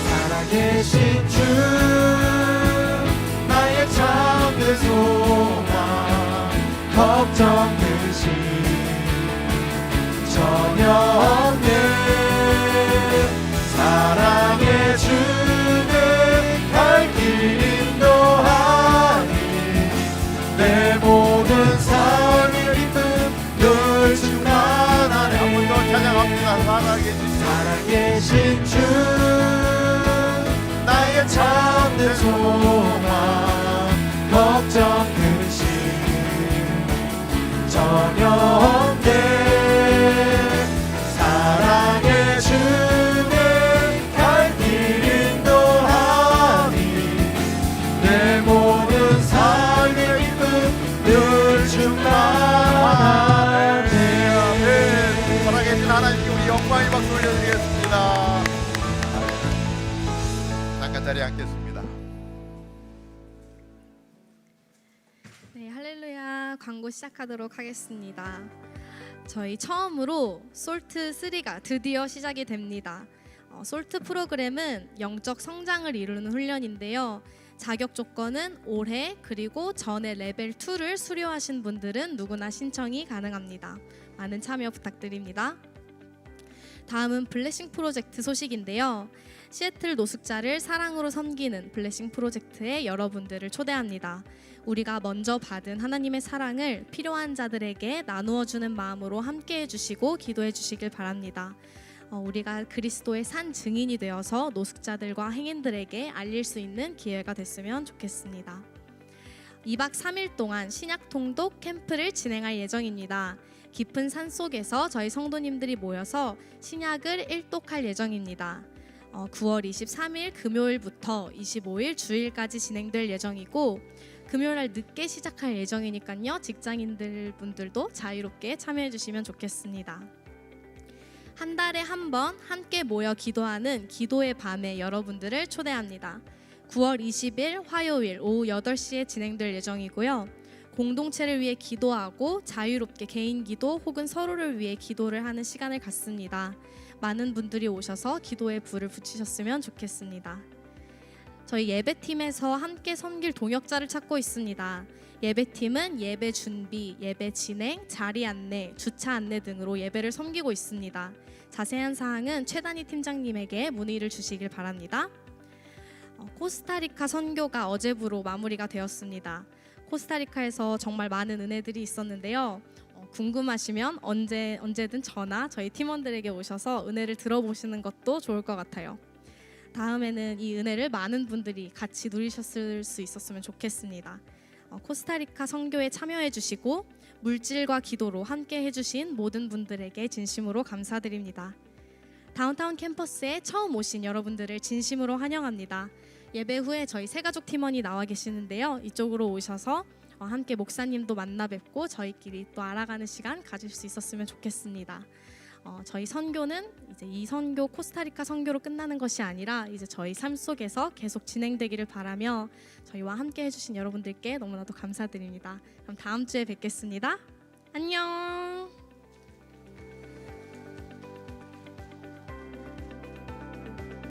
B: 살아계신 주 나의 참된 소망 걱정 근심 전혀 없네 사랑의 주는 갈 길 인도하니 내 모든 삶의 기쁨 늘 충만하네
A: 한 번 더 찬양합니다.
B: 살아계신 주 나의 참된 소망 걱정 근심 전혀 없네 사랑의 주는 갈 길 인도하니 내 모든 삶의 기쁨 늘 충만하네.
A: 살아계신 하나님께 우리 영광의 박수 올려드리겠습니다. 잠깐 자리에 앉겠습니다.
D: 네, 할렐루야. 광고 시작하도록 하겠습니다. 저희 처음으로 솔트 3가 드디어 시작이 됩니다. 솔트 프로그램은 영적 성장을 이루는 훈련인데요. 자격 조건은 올해 그리고 전에 레벨 2를 수료하신 분들은 누구나 신청이 가능합니다. 많은 참여 부탁드립니다. 다음은 블레싱 프로젝트 소식인데요. 시애틀 노숙자를 사랑으로 섬기는 블레싱 프로젝트에 여러분들을 초대합니다. 우리가 먼저 받은 하나님의 사랑을 필요한 자들에게 나누어 주는 마음으로 함께 해주시고 기도해 주시길 바랍니다. 우리가 그리스도의 산 증인이 되어서 노숙자들과 행인들에게 알릴 수 있는 기회가 됐으면 좋겠습니다. 2박 3일 동안 신약 통독 캠프를 진행할 예정입니다. 깊은 산 속에서 저희 성도님들이 모여서 신약을 일독할 예정입니다. 9월 23일 금요일부터 25일 주일까지 진행될 예정이고 금요일날 늦게 시작할 예정이니까요. 직장인들 분들도 자유롭게 참여해 주시면 좋겠습니다. 한 달에 한 번 함께 모여 기도하는 기도의 밤에 여러분들을 초대합니다. 9월 20일 화요일 오후 8시에 진행될 예정이고요. 공동체를 위해 기도하고 자유롭게 개인 기도 혹은 서로를 위해 기도를 하는 시간을 갖습니다. 많은 분들이 오셔서 기도의 불을 붙이셨으면 좋겠습니다. 저희 예배팀에서 함께 섬길 동역자를 찾고 있습니다. 예배팀은 예배 준비, 예배 진행, 자리 안내, 주차 안내 등으로 예배를 섬기고 있습니다. 자세한 사항은 최단희 팀장님에게 문의를 주시길 바랍니다. 코스타리카 선교가 어제부로 마무리가 되었습니다. 코스타리카에서 정말 많은 은혜들이 있었는데요. 궁금하시면 언제든 저나 저희 팀원들에게 오셔서 은혜를 들어보시는 것도 좋을 것 같아요. 다음에는 이 은혜를 많은 분들이 같이 누리셨을 수 있었으면 좋겠습니다. 코스타리카 선교에 참여해 주시고 물질과 기도로 함께 해주신 모든 분들에게 진심으로 감사드립니다. 다운타운 캠퍼스에 처음 오신 여러분들을 진심으로 환영합니다. 예배 후에 저희 새가족 팀원이 나와 계시는데요. 이쪽으로 오셔서 함께 목사님도 만나 뵙고 저희끼리 또 알아가는 시간 가질 수 있었으면 좋겠습니다. 저희 선교는 이제 이 선교 코스타리카 선교로 끝나는 것이 아니라 이제 저희 삶 속에서 계속 진행되기를 바라며 저희와 함께 해주신 여러분들께 너무나도 감사드립니다. 그럼 다음 주에 뵙겠습니다. 안녕.